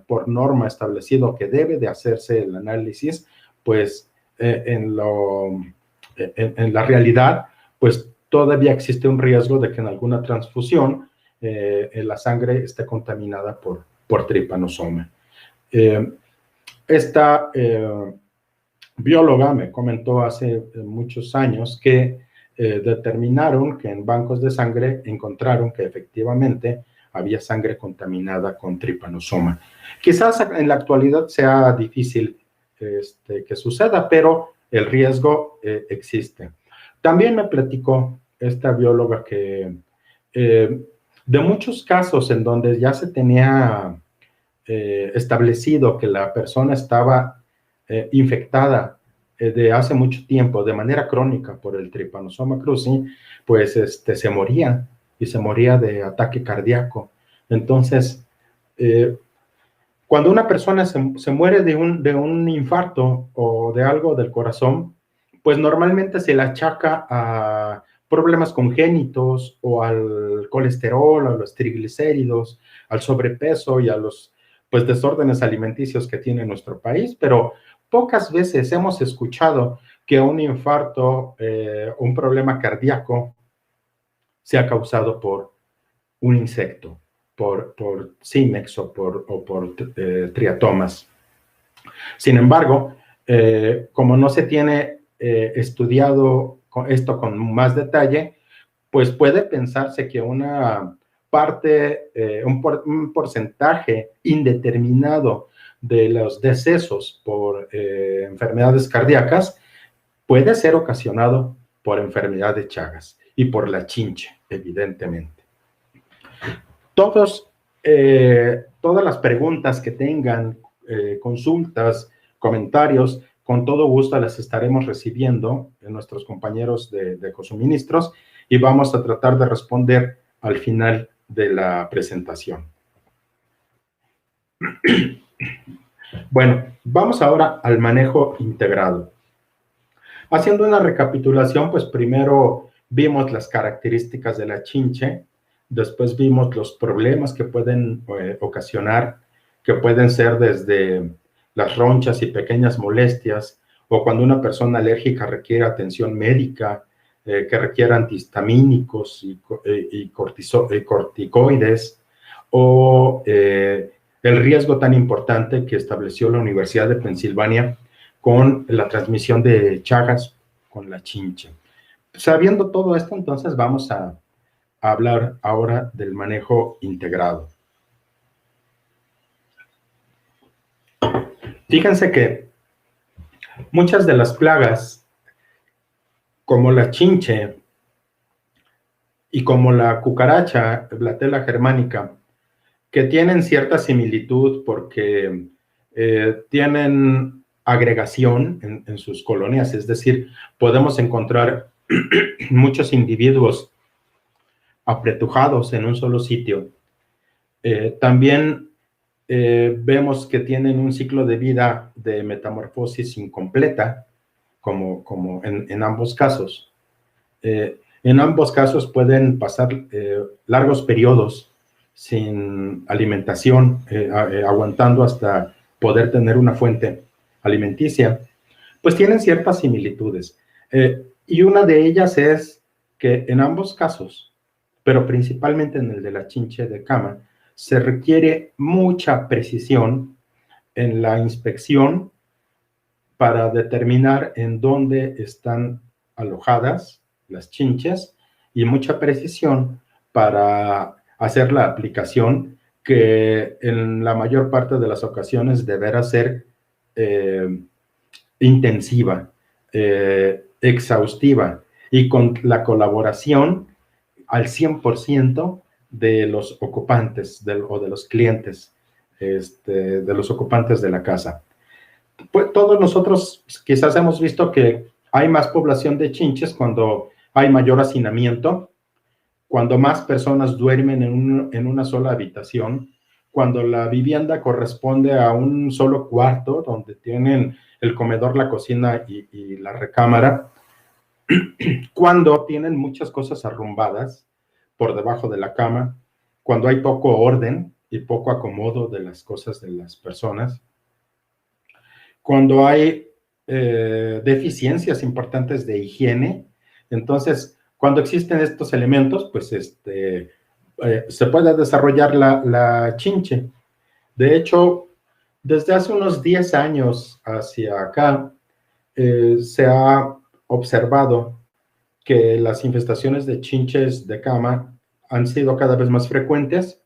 B: por norma establecido que debe de hacerse el análisis, pues en la realidad, pues todavía existe un riesgo de que en alguna transfusión la sangre esté contaminada por Trypanosoma. Esta bióloga me comentó hace muchos años que determinaron que en bancos de sangre encontraron que efectivamente había sangre contaminada con Trypanosoma. Quizás en la actualidad sea difícil que suceda, pero el riesgo existe. También me platicó esta bióloga que de muchos casos en donde ya se tenía establecido que la persona estaba infectada de hace mucho tiempo, de manera crónica por el Trypanosoma cruzi, pues se moría, y se moría de ataque cardíaco. Entonces, cuando una persona se muere de un infarto o de algo del corazón, pues normalmente se le achaca a problemas congénitos o al colesterol, a los triglicéridos, al sobrepeso y a los desórdenes alimenticios que tiene nuestro país, pero pocas veces hemos escuchado que un infarto, un problema cardíaco, sea causado por un insecto, por CIMEX o por triatomas. Sin embargo, como no se tiene estudiado esto con más detalle, pues puede pensarse que una parte, un porcentaje indeterminado de los decesos por enfermedades cardíacas puede ser ocasionado por enfermedad de Chagas y por la chinche, evidentemente. Todas las preguntas que tengan, consultas, comentarios, con todo gusto las estaremos recibiendo de nuestros compañeros de Ecosuministros, y vamos a tratar de responder al final de la presentación. Bueno, vamos ahora al manejo integrado. Haciendo una recapitulación, pues primero vimos las características de la chinche, después vimos los problemas que pueden ocasionar que pueden ser desde las ronchas y pequeñas molestias, o cuando una persona alérgica requiere atención médica, que requiere antihistamínicos y corticoides, o el riesgo tan importante que estableció la Universidad de Pensilvania con la transmisión de Chagas con la chinche. Sabiendo todo esto, entonces vamos a hablar ahora del manejo integrado. Fíjense que muchas de las plagas, como la chinche y como la cucaracha, Blatella germanica, que tienen cierta similitud porque tienen agregación en sus colonias, es decir, podemos encontrar muchos individuos apretujados en un solo sitio. También vemos que tienen un ciclo de vida de metamorfosis incompleta, como en ambos casos. En ambos casos pueden pasar largos periodos sin alimentación, aguantando hasta poder tener una fuente alimenticia, pues tienen ciertas similitudes. Y una de ellas es que en ambos casos, pero principalmente en el de la chinche de cama, se requiere mucha precisión en la inspección para determinar en dónde están alojadas las chinches y mucha precisión para hacer la aplicación, que en la mayor parte de las ocasiones deberá ser intensiva, exhaustiva y con la colaboración al 100% de los ocupantes o de los clientes, de los ocupantes de la casa. Pues todos nosotros quizás hemos visto que hay más población de chinches cuando hay mayor hacinamiento, cuando más personas duermen en una sola habitación, cuando la vivienda corresponde a un solo cuarto, donde tienen el comedor, la cocina y la recámara, cuando tienen muchas cosas arrumbadas por debajo de la cama, cuando hay poco orden y poco acomodo de las cosas de las personas, cuando hay deficiencias importantes de higiene. Entonces, cuando existen estos elementos, pues se puede desarrollar la chinche. De hecho, desde hace unos 10 años hacia acá, se ha observado que las infestaciones de chinches de cama han sido cada vez más frecuentes,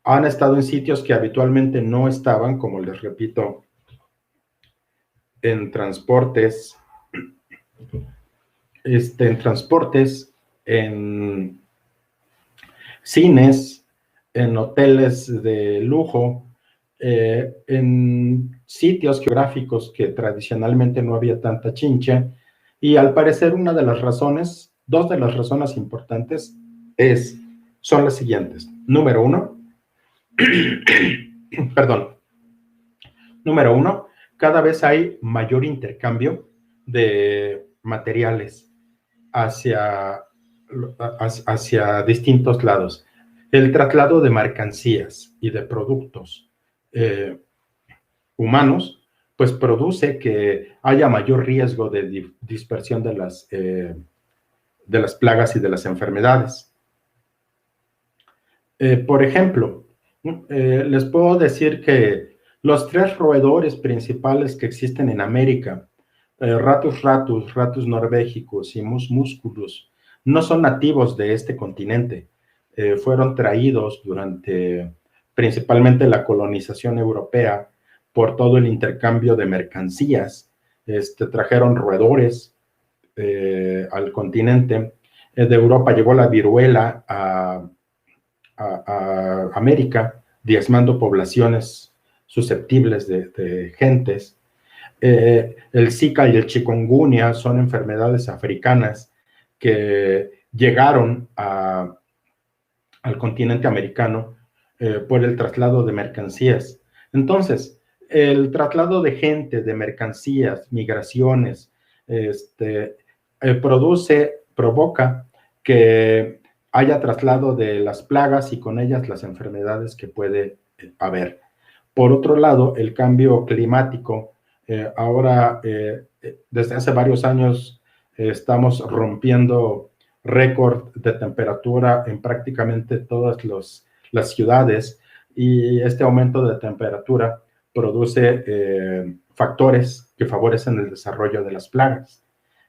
B: han estado en sitios que habitualmente no estaban, como les repito, en transportes, en cines, en hoteles de lujo, en sitios geográficos que tradicionalmente no había tanta chinche, y al parecer dos de las razones importantes son las siguientes. Número uno, cada vez hay mayor intercambio de materiales hacia distintos lados. El traslado de mercancías y de productos humanos, pues produce que haya mayor riesgo de dispersión de las plagas y de las enfermedades. Por ejemplo, les puedo decir que los 3 roedores principales que existen en América, Ratus ratus, Ratus norvegicus y Mus musculus, no son nativos de este continente. Fueron traídos durante principalmente la colonización europea por todo el intercambio de mercancías. Trajeron roedores al continente. De Europa llegó la viruela a América, diezmando poblaciones susceptibles de gentes. El Zika y el chikungunya son enfermedades africanas que llegaron al continente americano por el traslado de mercancías. Entonces, el traslado de gente, de mercancías, migraciones, provoca que haya traslado de las plagas y con ellas las enfermedades que puede haber. Por otro lado, el cambio climático, ahora desde hace varios años estamos rompiendo récord de temperatura en prácticamente todas las ciudades, y este aumento de temperatura produce factores que favorecen el desarrollo de las plagas.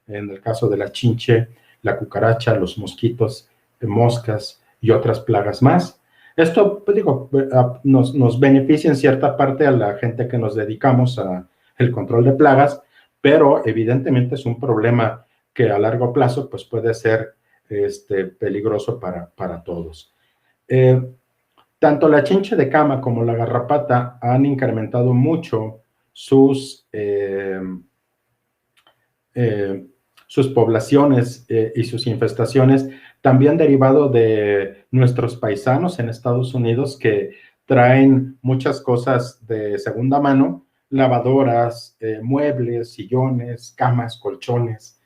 B: En el caso de la chinche, la cucaracha, los mosquitos, moscas y otras plagas más. Esto, pues digo, nos beneficia en cierta parte a la gente que nos dedicamos al control de plagas, pero evidentemente es un problema que a largo plazo pues puede ser peligroso para todos. Tanto la chinche de cama como la garrapata han incrementado mucho sus poblaciones y sus infestaciones, también derivado de nuestros paisanos en Estados Unidos que traen muchas cosas de segunda mano, lavadoras, muebles, sillones, camas, colchones,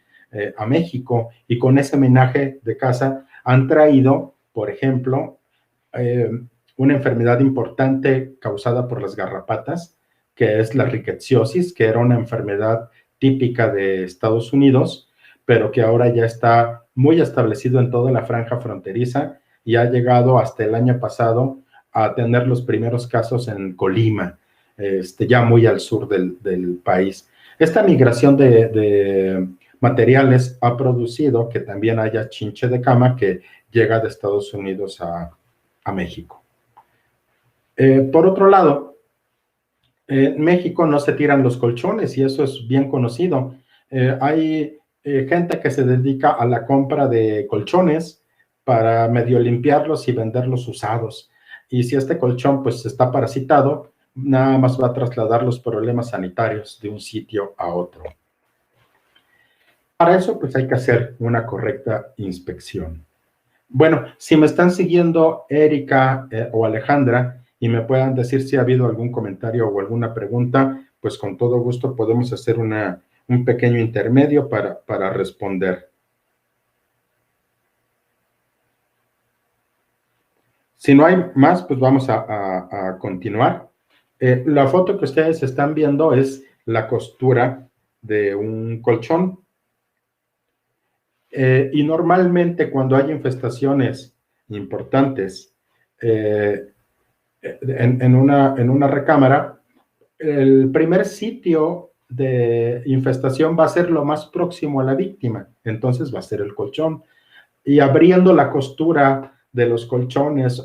B: a México, y con ese menaje de casa han traído, por ejemplo, una enfermedad importante causada por las garrapatas, que es la rickettsiosis, que era una enfermedad típica de Estados Unidos, pero que ahora ya está muy establecido en toda la franja fronteriza y ha llegado hasta el año pasado a tener los primeros casos en Colima, ya muy al sur del país. Esta migración de materiales ha producido que también haya chinche de cama que llega de Estados Unidos a México. Por otro lado, en México no se tiran los colchones y eso es bien conocido. Hay gente que se dedica a la compra de colchones para medio limpiarlos y venderlos usados. Y si este colchón pues está parasitado, nada más va a trasladar los problemas sanitarios de un sitio a otro. Para eso pues hay que hacer una correcta inspección. Bueno, si me están siguiendo Erika o Alejandra y me puedan decir si ha habido algún comentario o alguna pregunta, pues con todo gusto podemos hacer un pequeño intermedio para responder. Si no hay más, pues vamos a continuar. La foto que ustedes están viendo es la costura de un colchón. Y normalmente cuando hay infestaciones importantes en una recámara, el primer sitio de infestación va a ser lo más próximo a la víctima, entonces va a ser el colchón. Y abriendo la costura de los colchones,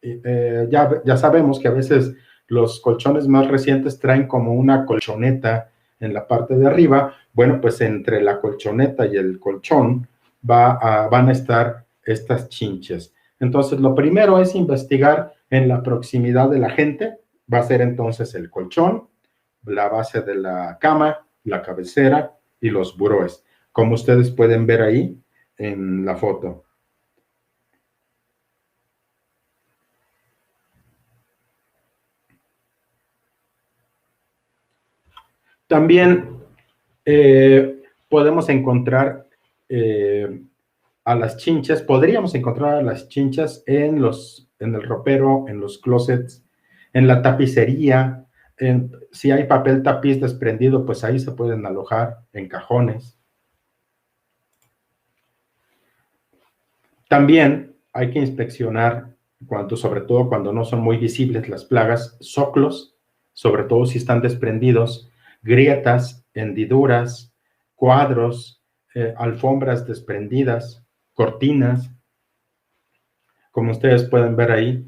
B: ya sabemos que a veces los colchones más recientes traen como una colchoneta en la parte de arriba. Bueno, pues entre la colchoneta y el colchón van a estar estas chinches. Entonces, lo primero es investigar en la proximidad de la gente. Va a ser entonces el colchón, la base de la cama, la cabecera y los buroes, como ustedes pueden ver ahí en la foto. También podemos encontrar a las chinchas, podríamos encontrar a las chinchas en el ropero, en los closets, en la tapicería. Si hay papel tapiz desprendido, pues ahí se pueden alojar en cajones. También hay que inspeccionar, sobre todo cuando no son muy visibles las plagas, zoclos, sobre todo si están desprendidos, grietas, hendiduras, cuadros, alfombras desprendidas, cortinas, como ustedes pueden ver ahí,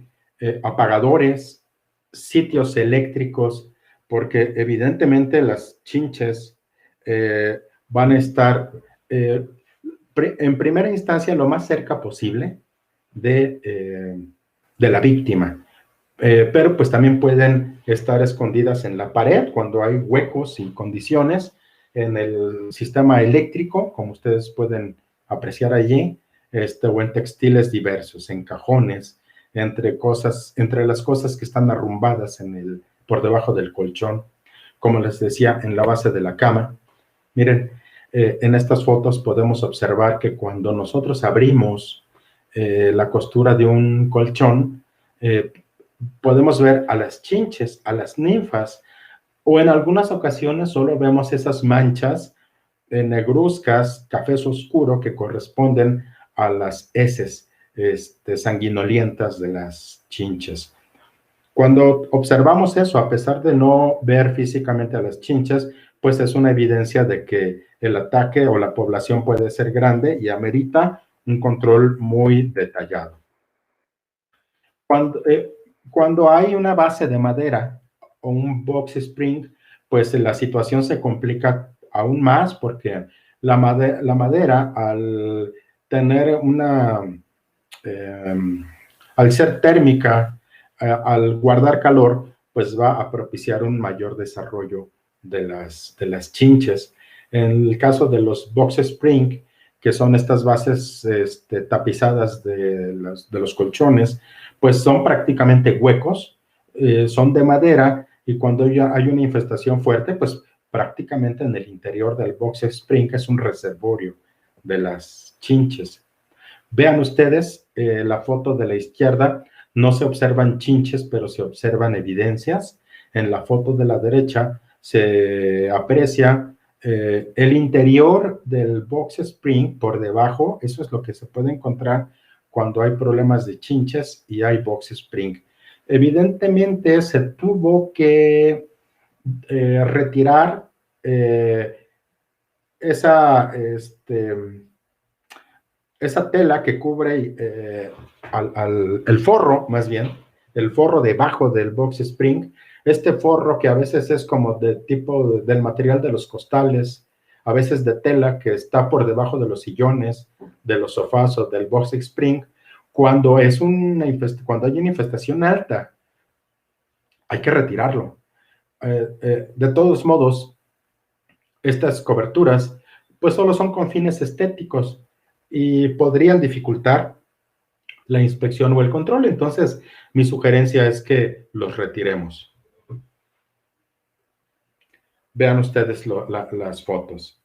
B: apagadores, sitios eléctricos, porque evidentemente las chinches van a estar en primera instancia lo más cerca posible de la víctima, pero pues también pueden estar escondidas en la pared cuando hay huecos y condiciones, en el sistema eléctrico, como ustedes pueden apreciar allí, o en textiles diversos, en cajones, entre las cosas que están arrumbadas por debajo del colchón, como les decía, en la base de la cama. Miren, en estas fotos podemos observar que cuando nosotros abrimos la costura de un colchón, podemos ver a las chinches, a las ninfas, o en algunas ocasiones solo vemos esas manchas negruzcas, cafés oscuro, que corresponden a las heces sanguinolientas de las chinches. Cuando observamos eso, a pesar de no ver físicamente a las chinches, pues es una evidencia de que el ataque o la población puede ser grande y amerita un control muy detallado. Cuando hay una base de madera o un box spring, pues la situación se complica aún más porque la madera al tener al ser térmica, al guardar calor, pues va a propiciar un mayor desarrollo de las chinches. En el caso de los box spring, que son estas bases tapizadas de los colchones, pues son prácticamente huecos, son de madera, y cuando ya hay una infestación fuerte, pues prácticamente en el interior del box spring es un reservorio de las chinches. Vean ustedes la foto de la izquierda, no se observan chinches, pero se observan evidencias. En la foto de la derecha se aprecia el interior del box spring por debajo. Eso es lo que se puede encontrar cuando hay problemas de chinches y hay box spring. Evidentemente se tuvo que retirar esa tela que cubre el forro, más bien, el forro debajo del box spring, este forro que a veces es como del tipo del material de los costales, a veces de tela, que está por debajo de los sillones, de los sofás o del box spring, cuando hay una infestación alta, hay que retirarlo. De todos modos, estas coberturas pues solo son con fines estéticos y podrían dificultar la inspección o el control. Entonces, mi sugerencia es que los retiremos. Vean ustedes las fotos.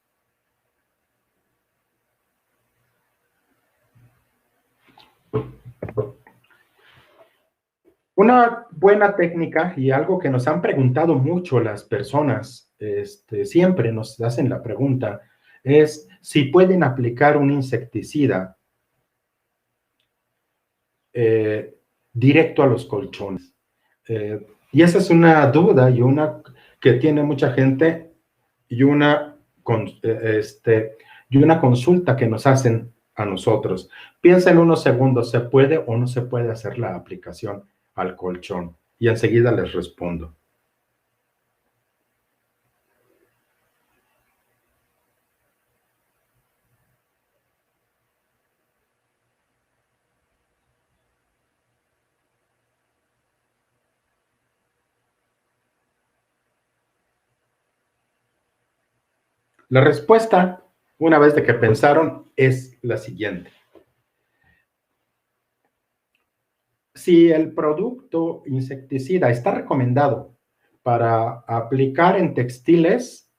B: Una buena técnica y algo que nos han preguntado mucho las personas, siempre nos hacen la pregunta, es si pueden aplicar un insecticida directo a los colchones. Y esa es una duda y una que tiene mucha gente y una consulta que nos hacen a nosotros. Piensa en unos segundos, ¿se puede o no se puede hacer la aplicación al colchón? Y enseguida les respondo. La respuesta, una vez de que pensaron, es la siguiente. Si el producto insecticida está recomendado para aplicar en textiles,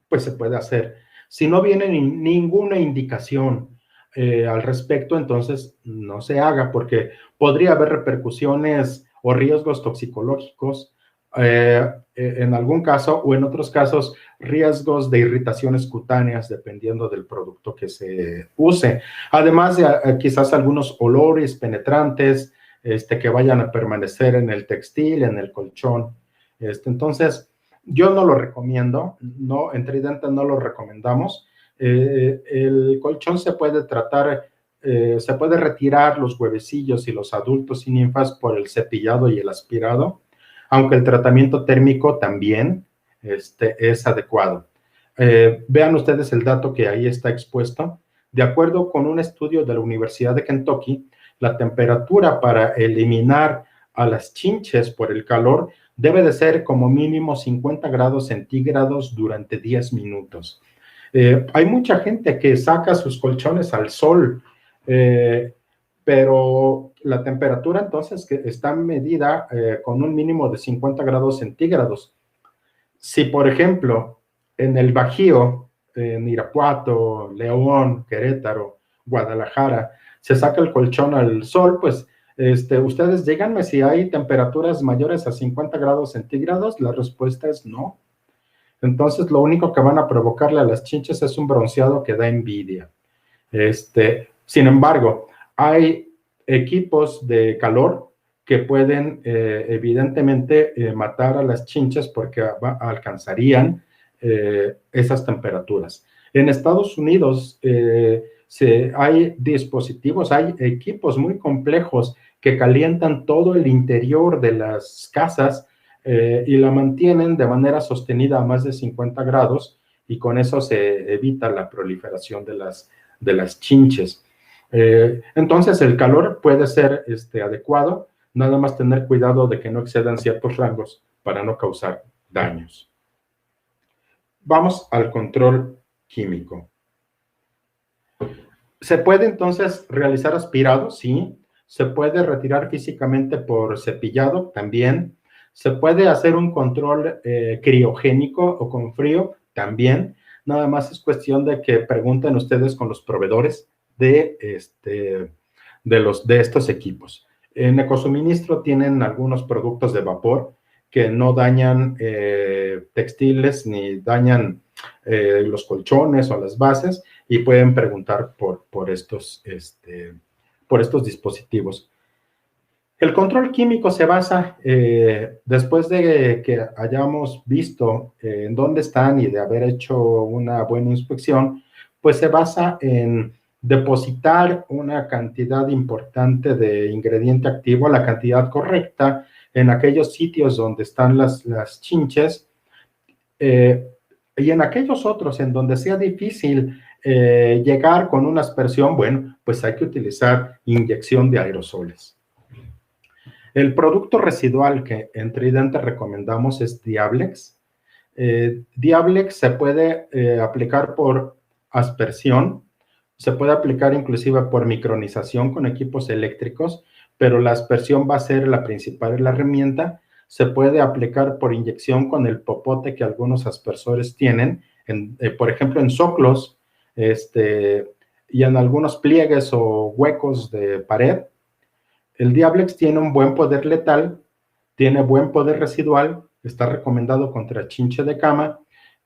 B: pues se puede hacer. Si no viene ninguna indicación al respecto, entonces no se haga, porque podría haber repercusiones o riesgos toxicológicos en algún caso, o en otros casos riesgos de irritaciones cutáneas dependiendo del producto que se use. Además de quizás algunos olores penetrantes que vayan a permanecer en el textil, en el colchón. Entonces, yo no lo recomiendo, no, en Tridente no lo recomendamos. El colchón se puede tratar, se puede retirar los huevecillos y los adultos y ninfas por el cepillado y el aspirado, aunque el tratamiento térmico también es adecuado. Vean ustedes el dato que ahí está expuesto. De acuerdo con un estudio de la Universidad de Kentucky, la temperatura para eliminar a las chinches por el calor debe de ser como mínimo 50 grados centígrados durante 10 minutos. Hay mucha gente que saca sus colchones al sol, pero la temperatura entonces que está medida con un mínimo de 50 grados centígrados. Si, por ejemplo, en el Bajío, en Irapuato, León, Querétaro, Guadalajara, se saca el colchón al sol, pues Ustedes díganme si hay temperaturas mayores a 50 grados centígrados. La respuesta es no. Entonces, lo único que van a provocarle a las chinches es un bronceado que da envidia. Sin embargo, hay equipos de calor que pueden evidentemente matar a las chinches porque alcanzarían esas temperaturas. En Estados Unidos hay dispositivos, hay equipos muy complejos que calientan todo el interior de las casas y la mantienen de manera sostenida a más de 50 grados y con eso se evita la proliferación de las chinches. Entonces el calor puede ser adecuado, nada más tener cuidado de que no excedan ciertos rangos para no causar daños. Vamos al control químico. ¿Se puede entonces realizar aspirado? Sí. ¿Se puede retirar físicamente por cepillado? También. ¿Se puede hacer un control criogénico o con frío? También. Nada más es cuestión de que pregunten ustedes con los proveedores de estos equipos. En Ecosuministro tienen algunos productos de vapor que no dañan textiles ni dañan los colchones o las bases y pueden preguntar por estos dispositivos. El control químico se basa, después de que hayamos visto en dónde están y de haber hecho una buena inspección, pues se basa en depositar una cantidad importante de ingrediente activo, la cantidad correcta, en aquellos sitios donde están las chinches, y en aquellos otros en donde sea difícil llegar con una aspersión, bueno, pues hay que utilizar inyección de aerosoles. El producto residual que en Tridente recomendamos es Diablex. Diablex se puede aplicar por aspersión, se puede aplicar inclusive por micronización con equipos eléctricos, pero la aspersión va a ser la principal herramienta. Se puede aplicar por inyección con el popote que algunos aspersores tienen, por ejemplo en zoclos, y en algunos pliegues o huecos de pared. El Diablex tiene un buen poder letal, tiene buen poder residual, está recomendado contra chinche de cama,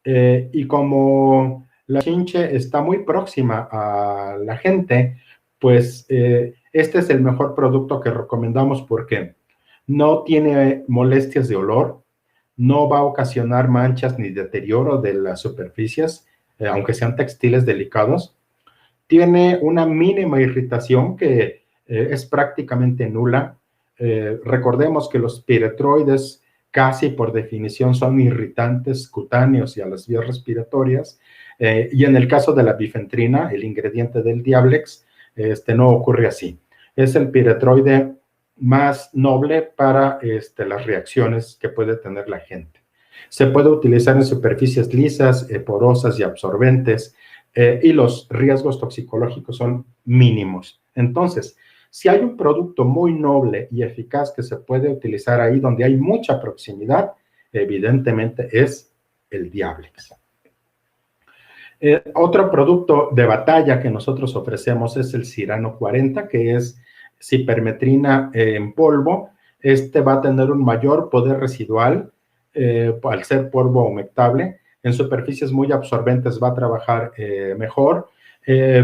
B: y como la chinche está muy próxima a la gente, pues este es el mejor producto que recomendamos porque no tiene molestias de olor, no va a ocasionar manchas ni deterioro de las superficies, aunque sean textiles delicados. Tiene una mínima irritación que es prácticamente nula. Recordemos que los piretroides casi por definición son irritantes cutáneos y a las vías respiratorias, y en el caso de la bifentrina, el ingrediente del Diablex, no ocurre así. Es el piretroide más noble para las reacciones que puede tener la gente. Se puede utilizar en superficies lisas, porosas y absorbentes, y los riesgos toxicológicos son mínimos. Entonces, si hay un producto muy noble y eficaz que se puede utilizar ahí donde hay mucha proximidad, evidentemente es el Diablex. Otro producto de batalla que nosotros ofrecemos es el Cirano 40, que es cipermetrina en polvo. Va a tener un mayor poder residual al ser polvo humectable. En superficies muy absorbentes va a trabajar mejor.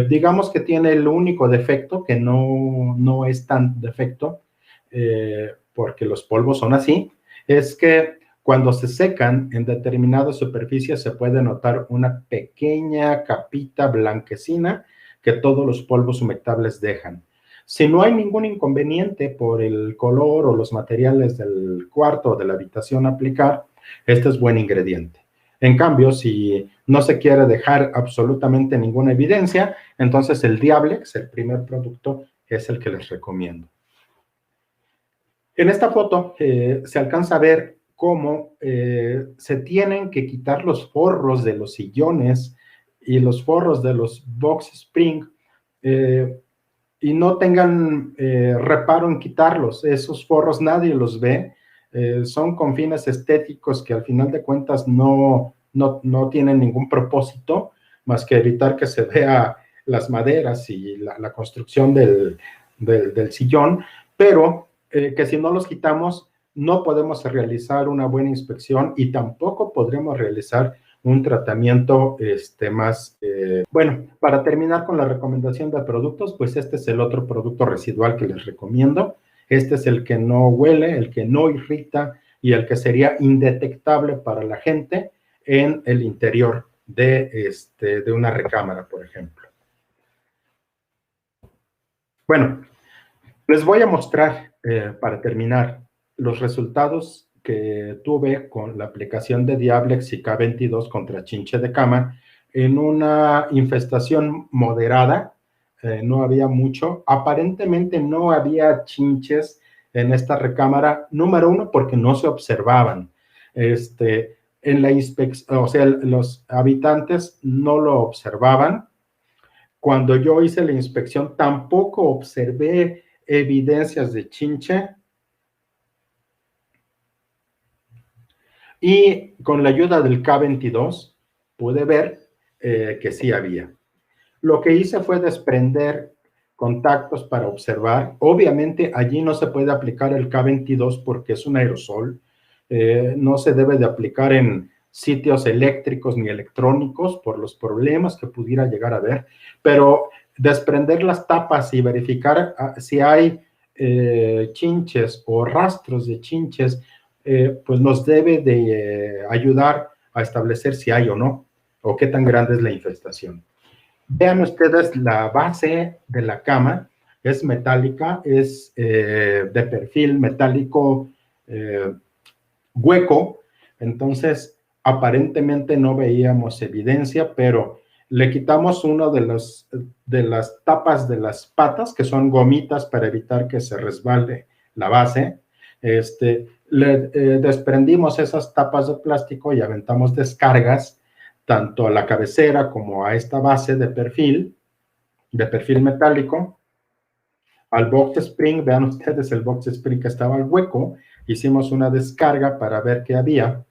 B: Digamos que tiene el único defecto, que no es tan defecto, porque los polvos son así, es que cuando se secan en determinadas superficies se puede notar una pequeña capita blanquecina que todos los polvos humectables dejan. Si no hay ningún inconveniente por el color o los materiales del cuarto o de la habitación a aplicar, este es buen ingrediente. En cambio, si no se quiere dejar absolutamente ninguna evidencia, entonces el Diablex, el primer producto, es el que les recomiendo. En esta foto se alcanza a ver cómo se tienen que quitar los forros de los sillones y los forros de los box spring y no tengan reparo en quitarlos. Esos forros nadie los ve. Son con fines estéticos que al final de cuentas no tienen ningún propósito más que evitar que se vea las maderas y la construcción del sillón, pero que si no los quitamos, no podemos realizar una buena inspección y tampoco podremos realizar un tratamiento más... Bueno, para terminar con la recomendación de productos, pues este es el otro producto residual que les recomiendo. Este es el que no huele, el que no irrita y el que sería indetectable para la gente en el interior de una recámara, por ejemplo. Bueno, les voy a mostrar, para terminar, los resultados que tuve con la aplicación de Diablex y K22 contra chinche de cama en una infestación moderada. No había mucho. Aparentemente no había chinches en esta recámara, número uno, porque no se observaban. En la inspección, o sea, los habitantes no lo observaban. Cuando yo hice la inspección, tampoco observé evidencias de chinche. Y con la ayuda del K22 pude ver que sí había. Lo que hice fue desprender contactos para observar. Obviamente allí no se puede aplicar el K22 porque es un aerosol. No se debe de aplicar en sitios eléctricos ni electrónicos por los problemas que pudiera llegar a haber, pero desprender las tapas y verificar si hay chinches o rastros de chinches, pues nos debe de ayudar a establecer si hay o no, o qué tan grande es la infestación. Vean ustedes la base de la cama, es metálica, es de perfil metálico hueco, entonces aparentemente no veíamos evidencia, pero le quitamos uno de las tapas de las patas, que son gomitas para evitar que se resbale la base. Desprendimos esas tapas de plástico y aventamos descargas tanto a la cabecera como a esta base de perfil metálico, al box spring. Vean ustedes el box spring que estaba al hueco. Hicimos una descarga para ver qué había.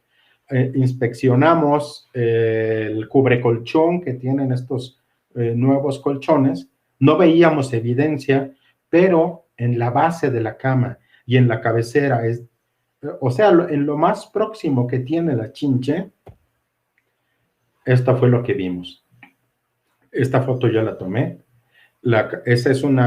B: Inspeccionamos el cubrecolchón que tienen estos nuevos colchones. No veíamos evidencia, pero en la base de la cama y en la cabecera, o sea, en lo más próximo que tiene la chinche, esta fue lo que vimos. Esta foto ya la tomé. Ese es un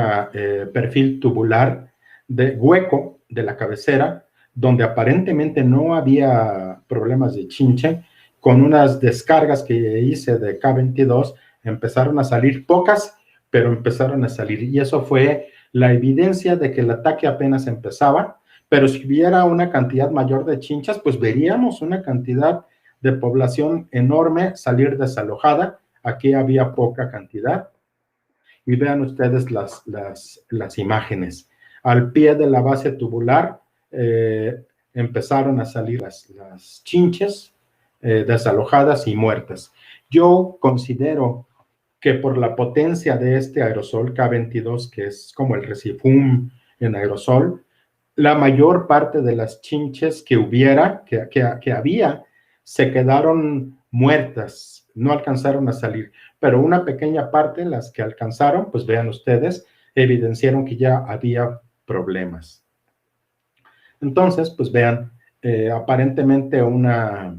B: perfil tubular de hueco de la cabecera, donde aparentemente no había problemas de chinche. Con unas descargas que hice de K22, empezaron a salir pocas, pero empezaron a salir. Y eso fue la evidencia de que el ataque apenas empezaba. Pero si hubiera una cantidad mayor de chinchas, pues veríamos una cantidad de población enorme salir desalojada. Aquí había poca cantidad. Y vean ustedes las imágenes. Al pie de la base tubular empezaron a salir las chinches desalojadas y muertas. Yo considero que por la potencia de este aerosol K22, que es como el Recifum en aerosol, la mayor parte de las chinches que había, se quedaron muertas, no alcanzaron a salir, pero una pequeña parte, las que alcanzaron, pues vean ustedes, evidenciaron que ya había problemas. Entonces, pues vean, aparentemente una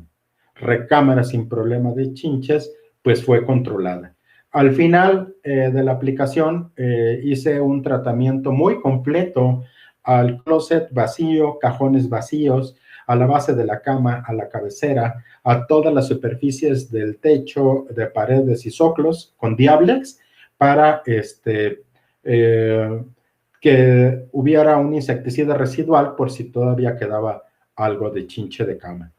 B: recámara sin problema de chinches, pues fue controlada. Al final de la aplicación hice un tratamiento muy completo al closet vacío, cajones vacíos, a la base de la cama, a la cabecera, a todas las superficies del techo, de paredes y zoclos con Diablex para que hubiera un insecticida residual por si todavía quedaba algo de chinche de cama.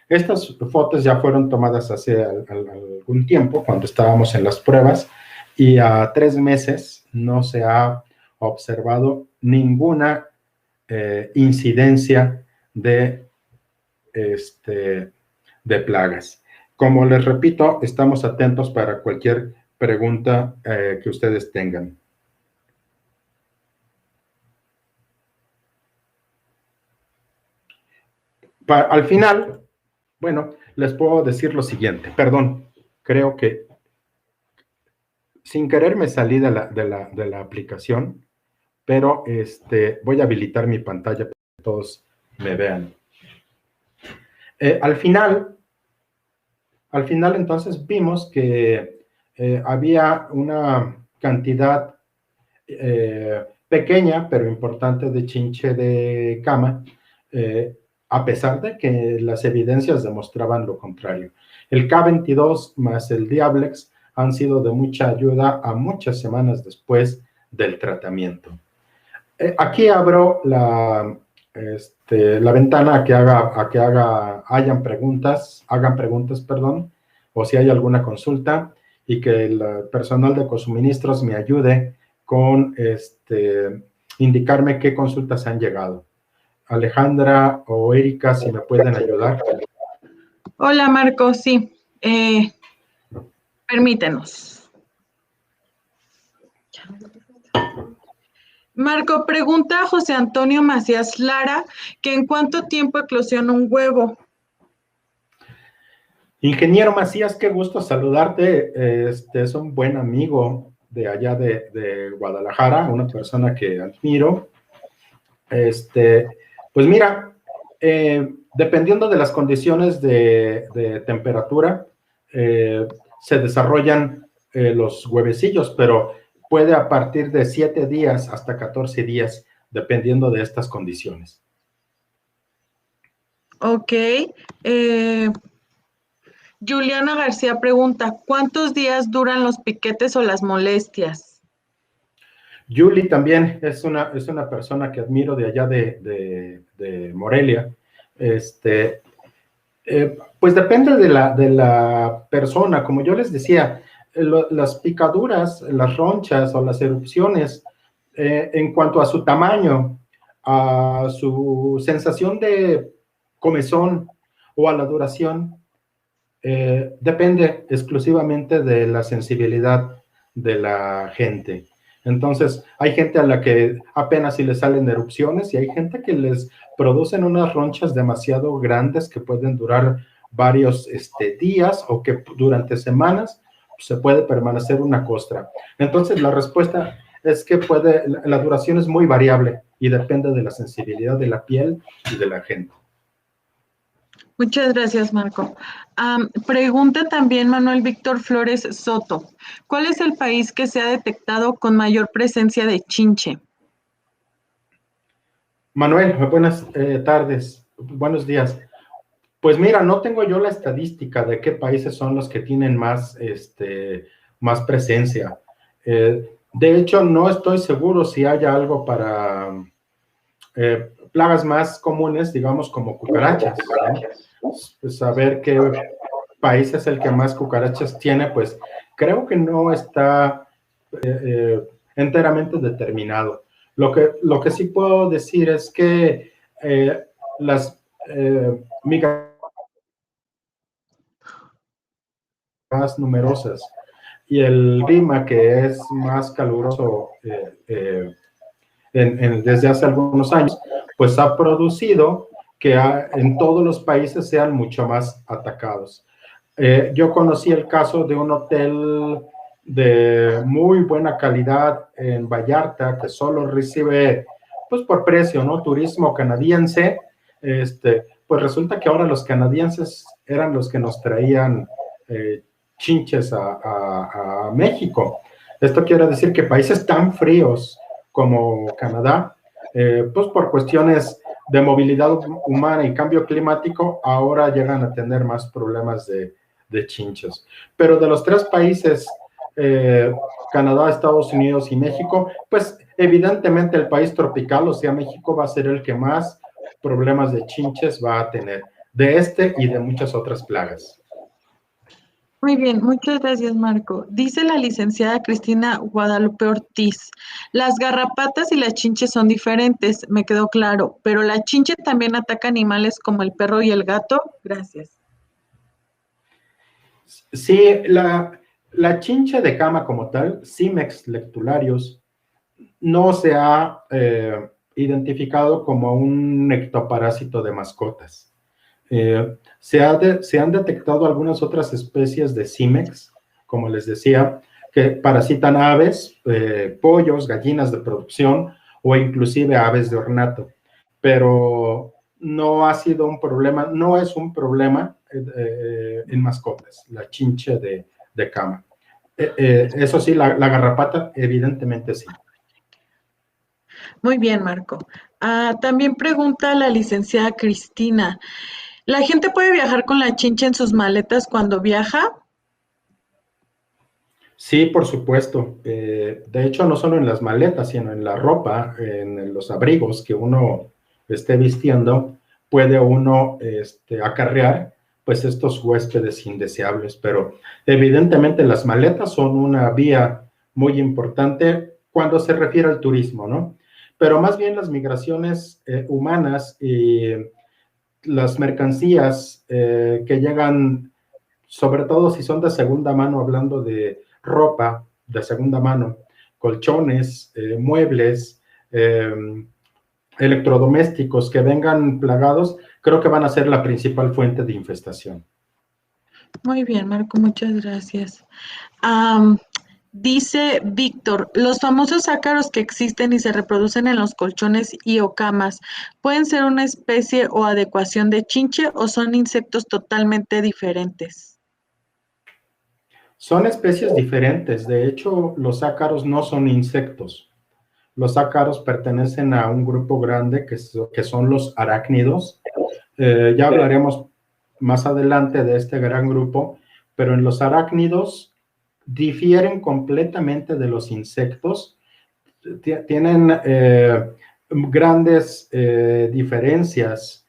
B: Estas fotos ya fueron tomadas hace algún tiempo, cuando estábamos en las pruebas, y a 3 meses no se ha observado ninguna incidencia de plagas. Como les repito, estamos atentos para cualquier pregunta que ustedes tengan. Al final, bueno, les puedo decir lo siguiente. Perdón, creo que sin querer me salí de la aplicación, pero voy a habilitar mi pantalla para que todos me vean. Al final entonces vimos que había una cantidad pequeña pero importante de chinche de cama, a pesar de que las evidencias demostraban lo contrario. El K22 más el Diablex han sido de mucha ayuda a muchas semanas después del tratamiento. Aquí abro la ventana a que hagan preguntas, perdón, o si hay alguna consulta, y que el personal de Ecosuministros me ayude con indicarme qué consultas han llegado. Alejandra o Erika, si me pueden ayudar.
C: Hola, Marco, sí. Permítenos. Marco, pregunta a José Antonio Macías Lara que en cuánto tiempo eclosiona un huevo.
B: Ingeniero Macías, qué gusto saludarte. Es un buen amigo de allá de Guadalajara, una persona que admiro. Pues mira, dependiendo de las condiciones de temperatura, se desarrollan los huevecillos, pero puede a partir de 7 días hasta 14 días, dependiendo de estas condiciones.
C: Ok. Juliana García pregunta, ¿cuántos días duran los piquetes o las molestias?
B: Julie también es una persona que admiro de allá de Morelia. Pues depende de la persona. Como yo les decía, las picaduras, las ronchas o las erupciones, en cuanto a su tamaño, a su sensación de comezón o a la duración, depende exclusivamente de la sensibilidad de la gente. Entonces, hay gente a la que apenas si le salen erupciones y hay gente que les producen unas ronchas demasiado grandes que pueden durar varios días o que durante semanas se puede permanecer una costra. Entonces, la respuesta es que la duración es muy variable y depende de la sensibilidad de la piel y de la gente.
C: Muchas gracias, Marco. Pregunta también Manuel Víctor Flores Soto. ¿Cuál es el país que se ha detectado con mayor presencia de chinche?
B: Manuel, buenas tardes, buenos días. Pues mira, no tengo yo la estadística de qué países son los que tienen más presencia. De hecho, no estoy seguro si haya algo para plagas más comunes, digamos, como cucarachas, ¿no? Saber qué país es el que más cucarachas tiene, pues creo que no está enteramente determinado. Lo que sí puedo decir es que las migraciones más numerosas y el clima que es más caluroso desde hace algunos años, pues ha producido que en todos los países sean mucho más atacados. Yo conocí el caso de un hotel de muy buena calidad en Vallarta que solo recibe, pues por precio, ¿no? Turismo canadiense. Pues resulta que ahora los canadienses eran los que nos traían chinches a México. Esto quiere decir que países tan fríos como Canadá, pues por cuestiones de movilidad humana y cambio climático, ahora llegan a tener más problemas de chinches. Pero de los 3 países, Canadá, Estados Unidos y México, pues evidentemente el país tropical, o sea, México va a ser el que más problemas de chinches va a tener, de y de muchas otras plagas.
C: Muy bien, muchas gracias, Marco. Dice la licenciada Cristina Guadalupe Ortiz, las garrapatas y las chinches son diferentes, me quedó claro, pero la chinche también ataca animales como el perro y el gato. Gracias.
B: Sí, la chinche de cama como tal, Cimex lectularius, no se ha identificado como un ectoparásito de mascotas. Se han detectado algunas otras especies de Cimex, como les decía, que parasitan aves, pollos, gallinas de producción o inclusive aves de ornato, pero no ha sido un problema, no es un problema en mascotas, la chinche de cama. Eso sí, la garrapata evidentemente sí.
C: Muy bien, Marco. También pregunta la licenciada Cristina, ¿la gente puede viajar con la chinche en sus maletas cuando viaja?
B: Sí, por supuesto. De hecho, no solo en las maletas, sino en la ropa, en los abrigos que uno esté vistiendo, puede uno acarrear pues estos huéspedes indeseables. Pero evidentemente las maletas son una vía muy importante cuando se refiere al turismo, ¿no? Pero más bien las migraciones humanas y las mercancías que llegan, sobre todo si son de segunda mano, hablando de ropa de segunda mano, colchones, muebles, electrodomésticos que vengan plagados, creo que van a ser la principal fuente de infestación.
C: Muy bien, Marco, muchas gracias. Am, Dice Víctor, los famosos ácaros que existen y se reproducen en los colchones y o camas, ¿pueden ser una especie o adecuación de chinche o son insectos totalmente diferentes?
B: Son especies diferentes. De hecho, los ácaros no son insectos. Los ácaros pertenecen a un grupo grande que son los arácnidos. Ya hablaremos más adelante de este gran grupo, pero en los arácnidos difieren completamente de los insectos, tienen grandes diferencias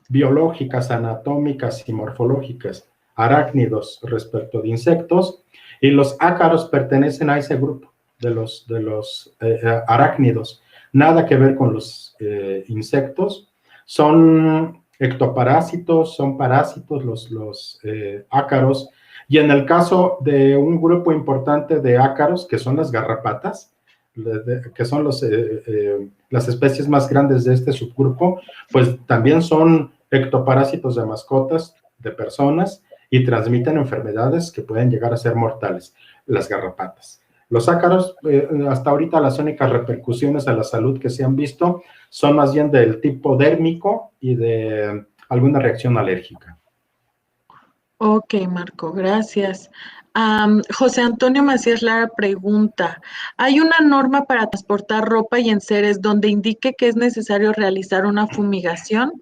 B: biológicas, anatómicas y morfológicas, arácnidos respecto de insectos, y los ácaros pertenecen a ese grupo de los arácnidos, nada que ver con los insectos, son ectoparásitos, son parásitos los ácaros, y en el caso de un grupo importante de ácaros, que son las garrapatas, que son las especies más grandes de este subgrupo, pues también son ectoparásitos de mascotas, de personas, y transmiten enfermedades que pueden llegar a ser mortales, las garrapatas. Los ácaros, hasta ahorita las únicas repercusiones a la salud que se han visto son más bien del tipo dérmico y de alguna reacción alérgica.
C: Ok, Marco, gracias. José Antonio Macías Lara pregunta, ¿hay una norma para transportar ropa y enseres donde indique que es necesario realizar una fumigación?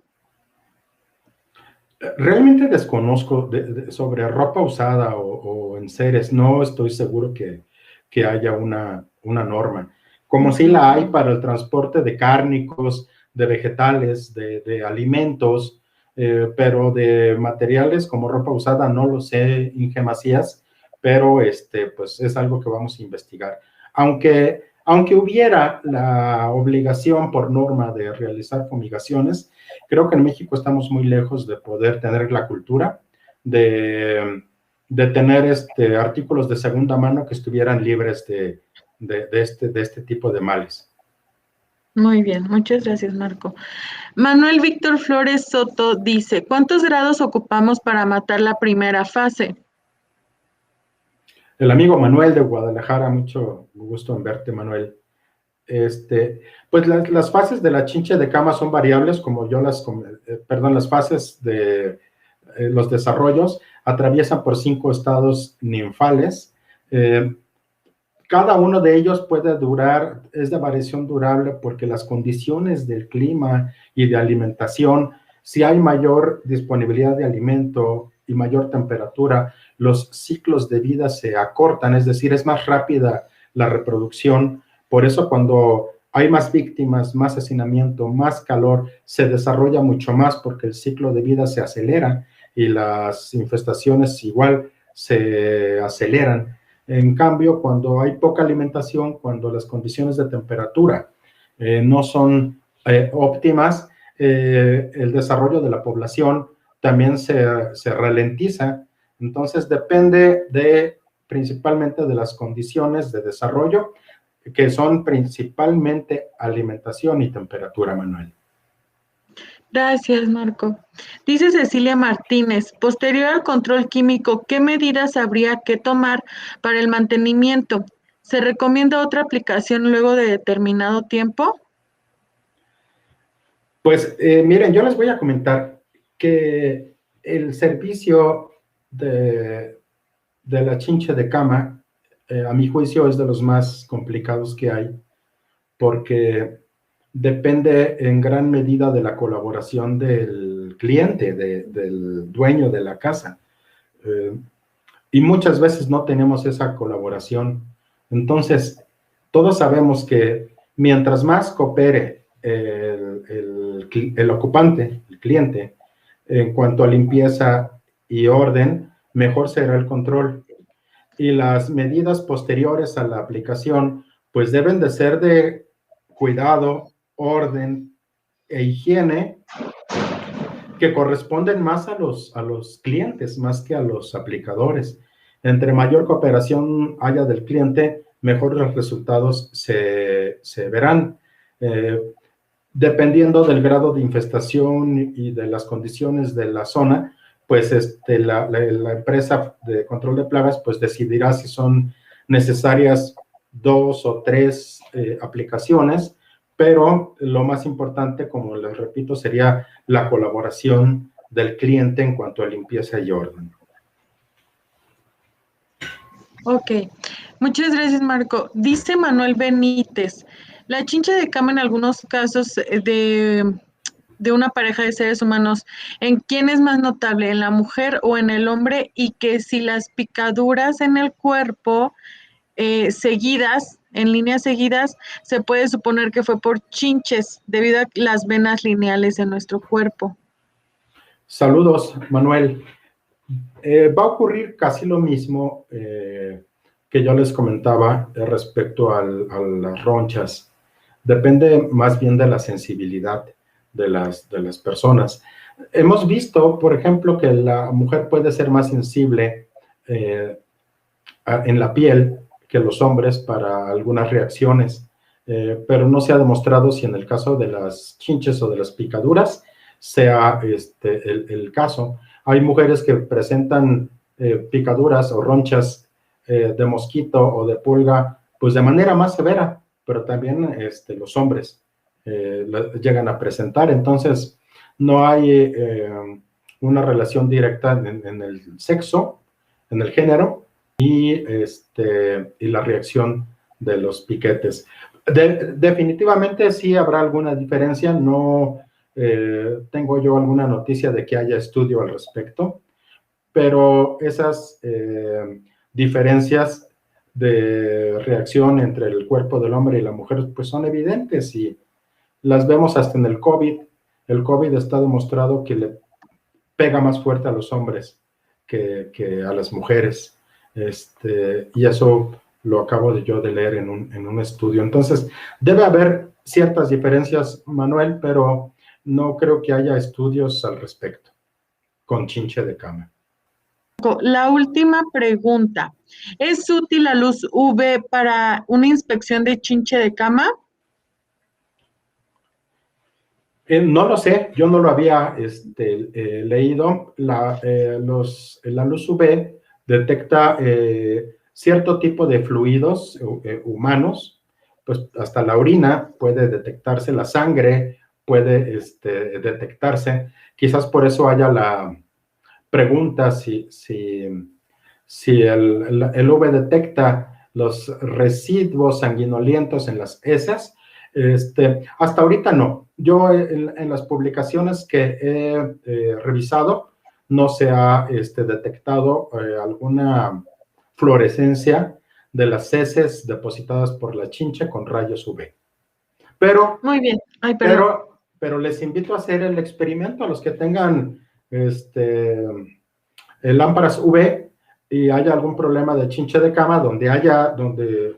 B: Realmente desconozco sobre ropa usada o enseres, no estoy seguro que haya una norma. Como sí la hay para el transporte de cárnicos, de vegetales, de alimentos, pero de materiales como ropa usada no lo sé, Inge Macías, pero pues es algo que vamos a investigar. Aunque hubiera la obligación por norma de realizar fumigaciones, creo que en México estamos muy lejos de poder tener la cultura de tener artículos de segunda mano que estuvieran libres de este tipo de males.
C: Muy bien, muchas gracias, Marco. Manuel Víctor Flores Soto dice, ¿cuántos grados ocupamos para matar la primera fase?
B: El amigo Manuel de Guadalajara, mucho gusto en verte, Manuel. Pues las fases de la chinche de cama son variables, como yo las fases de los desarrollos atraviesan por 5 estados ninfales. Cada uno de ellos puede durar, es de variación durable porque las condiciones del clima y de alimentación, si hay mayor disponibilidad de alimento y mayor temperatura, los ciclos de vida se acortan, es decir, es más rápida la reproducción. Por eso cuando hay más víctimas, más hacinamiento, más calor, se desarrolla mucho más porque el ciclo de vida se acelera y las infestaciones igual se aceleran. En cambio, cuando hay poca alimentación, cuando las condiciones de temperatura no son óptimas, el desarrollo de la población también se ralentiza. Entonces, depende principalmente de las condiciones de desarrollo, que son principalmente alimentación y temperatura, Manuel.
C: Gracias, Marco. Dice Cecilia Martínez, posterior al control químico, ¿qué medidas habría que tomar para el mantenimiento? ¿Se recomienda otra aplicación luego de determinado tiempo?
B: Pues miren, yo les voy a comentar que el servicio de la chinche de cama, a mi juicio, es de los más complicados que hay, porque depende en gran medida de la colaboración del cliente, del dueño de la casa. Y muchas veces no tenemos esa colaboración. Entonces, todos sabemos que mientras más coopere el ocupante, el cliente, en cuanto a limpieza y orden, mejor será el control. Y las medidas posteriores a la aplicación, pues deben de ser de cuidado, orden e higiene, que corresponden más a los clientes, más que a los aplicadores. Entre mayor cooperación haya del cliente, mejores resultados se verán. Dependiendo del grado de infestación y de las condiciones de la zona, pues la empresa de control de plagas pues decidirá si son necesarias 2 o 3 aplicaciones, pero lo más importante, como les repito, sería la colaboración del cliente en cuanto a limpieza y orden.
C: Ok, muchas gracias, Marco. Dice Manuel Benítez, la chincha de cama en algunos casos de una pareja de seres humanos, ¿en quién es más notable, en la mujer o en el hombre? Y que si las picaduras en el cuerpo seguidas, en líneas seguidas, se puede suponer que fue por chinches debido a las venas lineales de nuestro cuerpo.
B: Saludos, Manuel. Va a ocurrir casi lo mismo que yo les comentaba respecto a las ronchas. Depende más bien de la sensibilidad de las personas. Hemos visto, por ejemplo, que la mujer puede ser más sensible en la piel que los hombres para algunas reacciones, pero no se ha demostrado si en el caso de las chinches o de las picaduras sea el caso. Hay mujeres que presentan picaduras o ronchas de mosquito o de pulga, pues de manera más severa, pero también los hombres llegan a presentar. Entonces, no hay una relación directa en el sexo, en el género, y la reacción de los piquetes. Definitivamente sí habrá alguna diferencia, no tengo yo alguna noticia de que haya estudio al respecto, pero esas diferencias de reacción entre el cuerpo del hombre y la mujer pues son evidentes y las vemos hasta en el COVID. El COVID está demostrado que le pega más fuerte a los hombres que a las mujeres. Y eso lo acabo yo de leer en un estudio. Entonces, debe haber ciertas diferencias, Manuel, pero no creo que haya estudios al respecto con chinche de cama.
C: La última pregunta. ¿Es útil la luz UV para una inspección de chinche de cama?
B: No lo sé, yo no lo había leído. La luz UV detecta cierto tipo de fluidos humanos, pues hasta la orina puede detectarse, la sangre puede detectarse. Quizás por eso haya la pregunta si el UV detecta los residuos sanguinolientos en las heces. Hasta ahorita no. Yo en las publicaciones que he revisado no se ha detectado alguna fluorescencia de las heces depositadas por la chinche con rayos UV. Pero,
C: muy bien. Ay,
B: pero les invito a hacer el experimento a los que tengan lámparas UV y haya algún problema de chinche de cama donde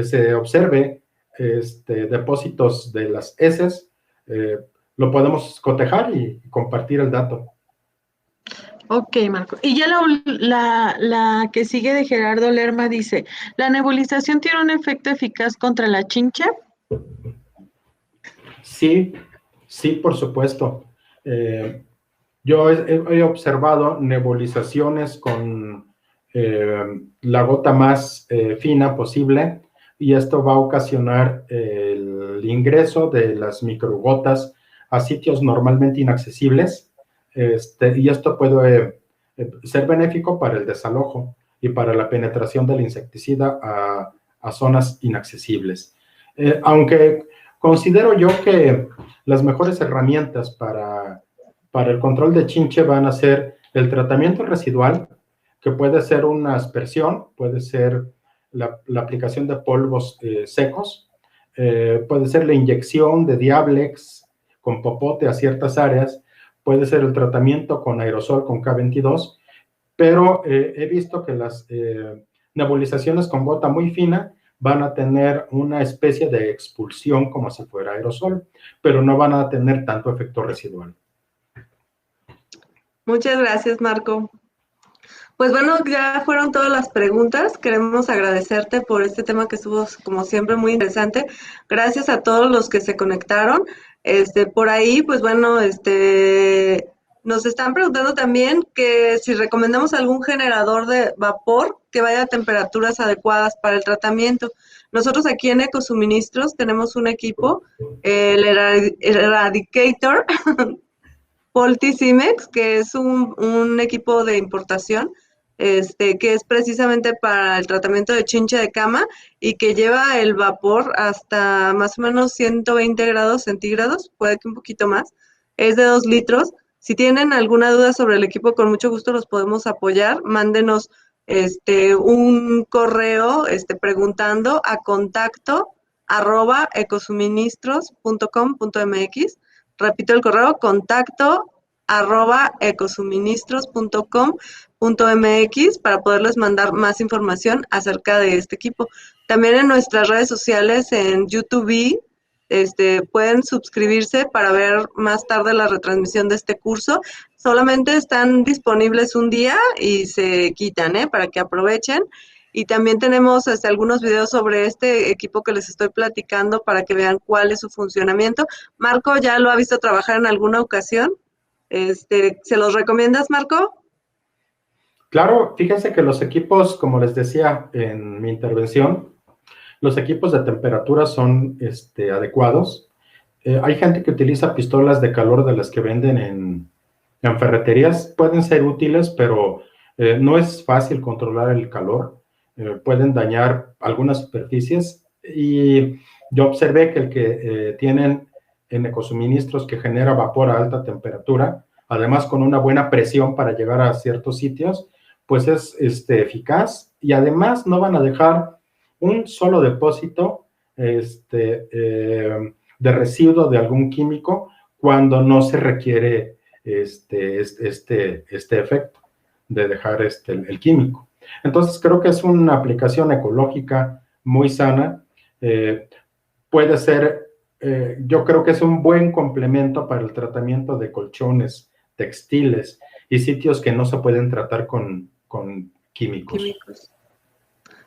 B: se observe depósitos de las heces, lo podemos cotejar y compartir el dato.
C: Ok, Marco. Y ya la que sigue de Gerardo Lerma dice, ¿la nebulización tiene un efecto eficaz contra la chinche?
B: Sí, por supuesto. Yo he observado nebulizaciones con la gota más fina posible, y esto va a ocasionar el ingreso de las microgotas a sitios normalmente inaccesibles, y esto puede ser benéfico para el desalojo y para la penetración del insecticida a zonas inaccesibles. Aunque considero yo que las mejores herramientas para el control de chinche van a ser el tratamiento residual, que puede ser una aspersión, puede ser la aplicación de polvos secos, puede ser la inyección de Diablex con popote a ciertas áreas, puede ser el tratamiento con aerosol con K22, pero he visto que las nebulizaciones con gota muy fina van a tener una especie de expulsión como si fuera aerosol, pero no van a tener tanto efecto residual.
A: Muchas gracias, Marco. Pues bueno, ya fueron todas las preguntas. Queremos agradecerte por este tema que estuvo, como siempre, muy interesante. Gracias a todos los que se conectaron. Por ahí, pues bueno, nos están preguntando también que si recomendamos algún generador de vapor que vaya a temperaturas adecuadas para el tratamiento. Nosotros aquí en Ecosuministros tenemos un equipo, el Eradicator Polti-Simex, que es un equipo de importación, que es precisamente para el tratamiento de chinche de cama y que lleva el vapor hasta más o menos 120 grados centígrados, puede que un poquito más. Es de 2 litros. Si tienen alguna duda sobre el equipo, con mucho gusto los podemos apoyar. Mándenos un correo preguntando a contacto@ecosuministros.com.mx. Repito el correo, contacto@ecosuministros.com.mx para poderles mandar más información acerca de este equipo. También en nuestras redes sociales, en YouTube, pueden suscribirse para ver más tarde la retransmisión de este curso. Solamente están disponibles un día y se quitan, para que aprovechen. Y también tenemos algunos videos sobre este equipo que les estoy platicando para que vean cuál es su funcionamiento. Marco ya lo ha visto trabajar en alguna ocasión. ¿Se los recomiendas, Marco?
B: Claro, fíjense que los equipos, como les decía en mi intervención, los equipos de temperatura son adecuados. Hay gente que utiliza pistolas de calor de las que venden en ferreterías. Pueden ser útiles, pero no es fácil controlar el calor. Pueden dañar algunas superficies. Y yo observé que el que tienen en Ecosuministros, que genera vapor a alta temperatura, además con una buena presión para llegar a ciertos sitios, pues es eficaz, y además no van a dejar un solo depósito de residuo de algún químico cuando no se requiere este efecto de dejar el químico. Entonces creo que es una aplicación ecológica muy sana. Puede ser, yo creo que es un buen complemento para el tratamiento de colchones, textiles y sitios que no se pueden tratar con químicos.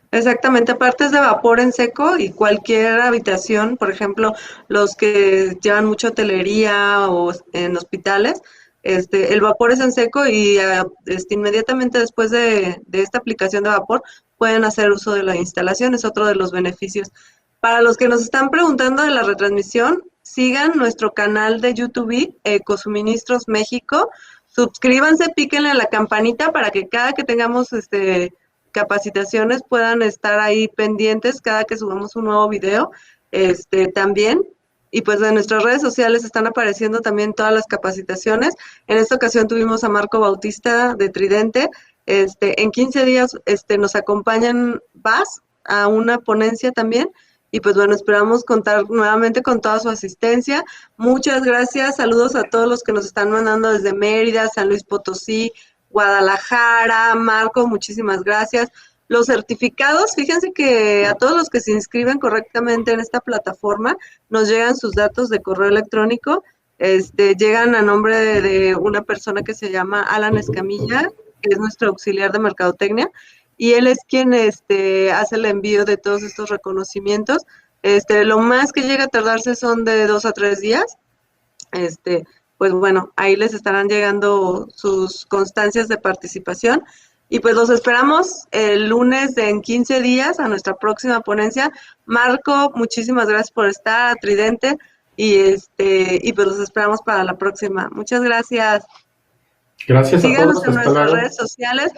A: Exactamente, partes de vapor en seco y cualquier habitación, por ejemplo, los que llevan mucha hotelería o en hospitales, el vapor es en seco y inmediatamente después de esta aplicación de vapor pueden hacer uso de la instalación, es otro de los beneficios. Para los que nos están preguntando de la retransmisión, sigan nuestro canal de YouTube, Ecosuministros México, suscríbanse, píquenle a la campanita para que cada que tengamos capacitaciones puedan estar ahí pendientes cada que subamos un nuevo video, también. Y pues en nuestras redes sociales están apareciendo también todas las capacitaciones. En esta ocasión tuvimos a Marco Bautista de Tridente. En 15 días nos acompañan VAS a una ponencia también. Y pues bueno, esperamos contar nuevamente con toda su asistencia. Muchas gracias, saludos a todos los que nos están mandando desde Mérida, San Luis Potosí, Guadalajara. Marco, muchísimas gracias. Los certificados, fíjense que a todos los que se inscriben correctamente en esta plataforma, nos llegan sus datos de correo electrónico, llegan a nombre de una persona que se llama Alan Escamilla, que es nuestro auxiliar de mercadotecnia, y él es quien hace el envío de todos estos reconocimientos. Lo más que llega a tardarse son de 2 a 3 días. Pues bueno, ahí les estarán llegando sus constancias de participación. Y pues los esperamos el lunes en 15 días a nuestra próxima ponencia. Marco, muchísimas gracias por estar, a Tridente, y pues los esperamos para la próxima. Muchas gracias.
B: Gracias a
A: Síganos
B: todos,
A: en
B: hasta
A: nuestras
B: luego.
A: redes sociales.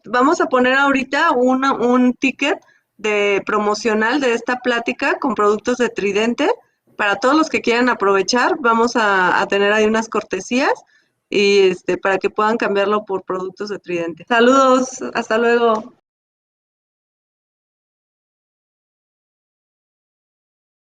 A: Vamos a poner ahorita un ticket de promocional de esta plática con productos de Tridente. Para todos los que quieran aprovechar, vamos a tener ahí unas cortesías y para que puedan cambiarlo por productos de Tridente. Saludos, hasta luego.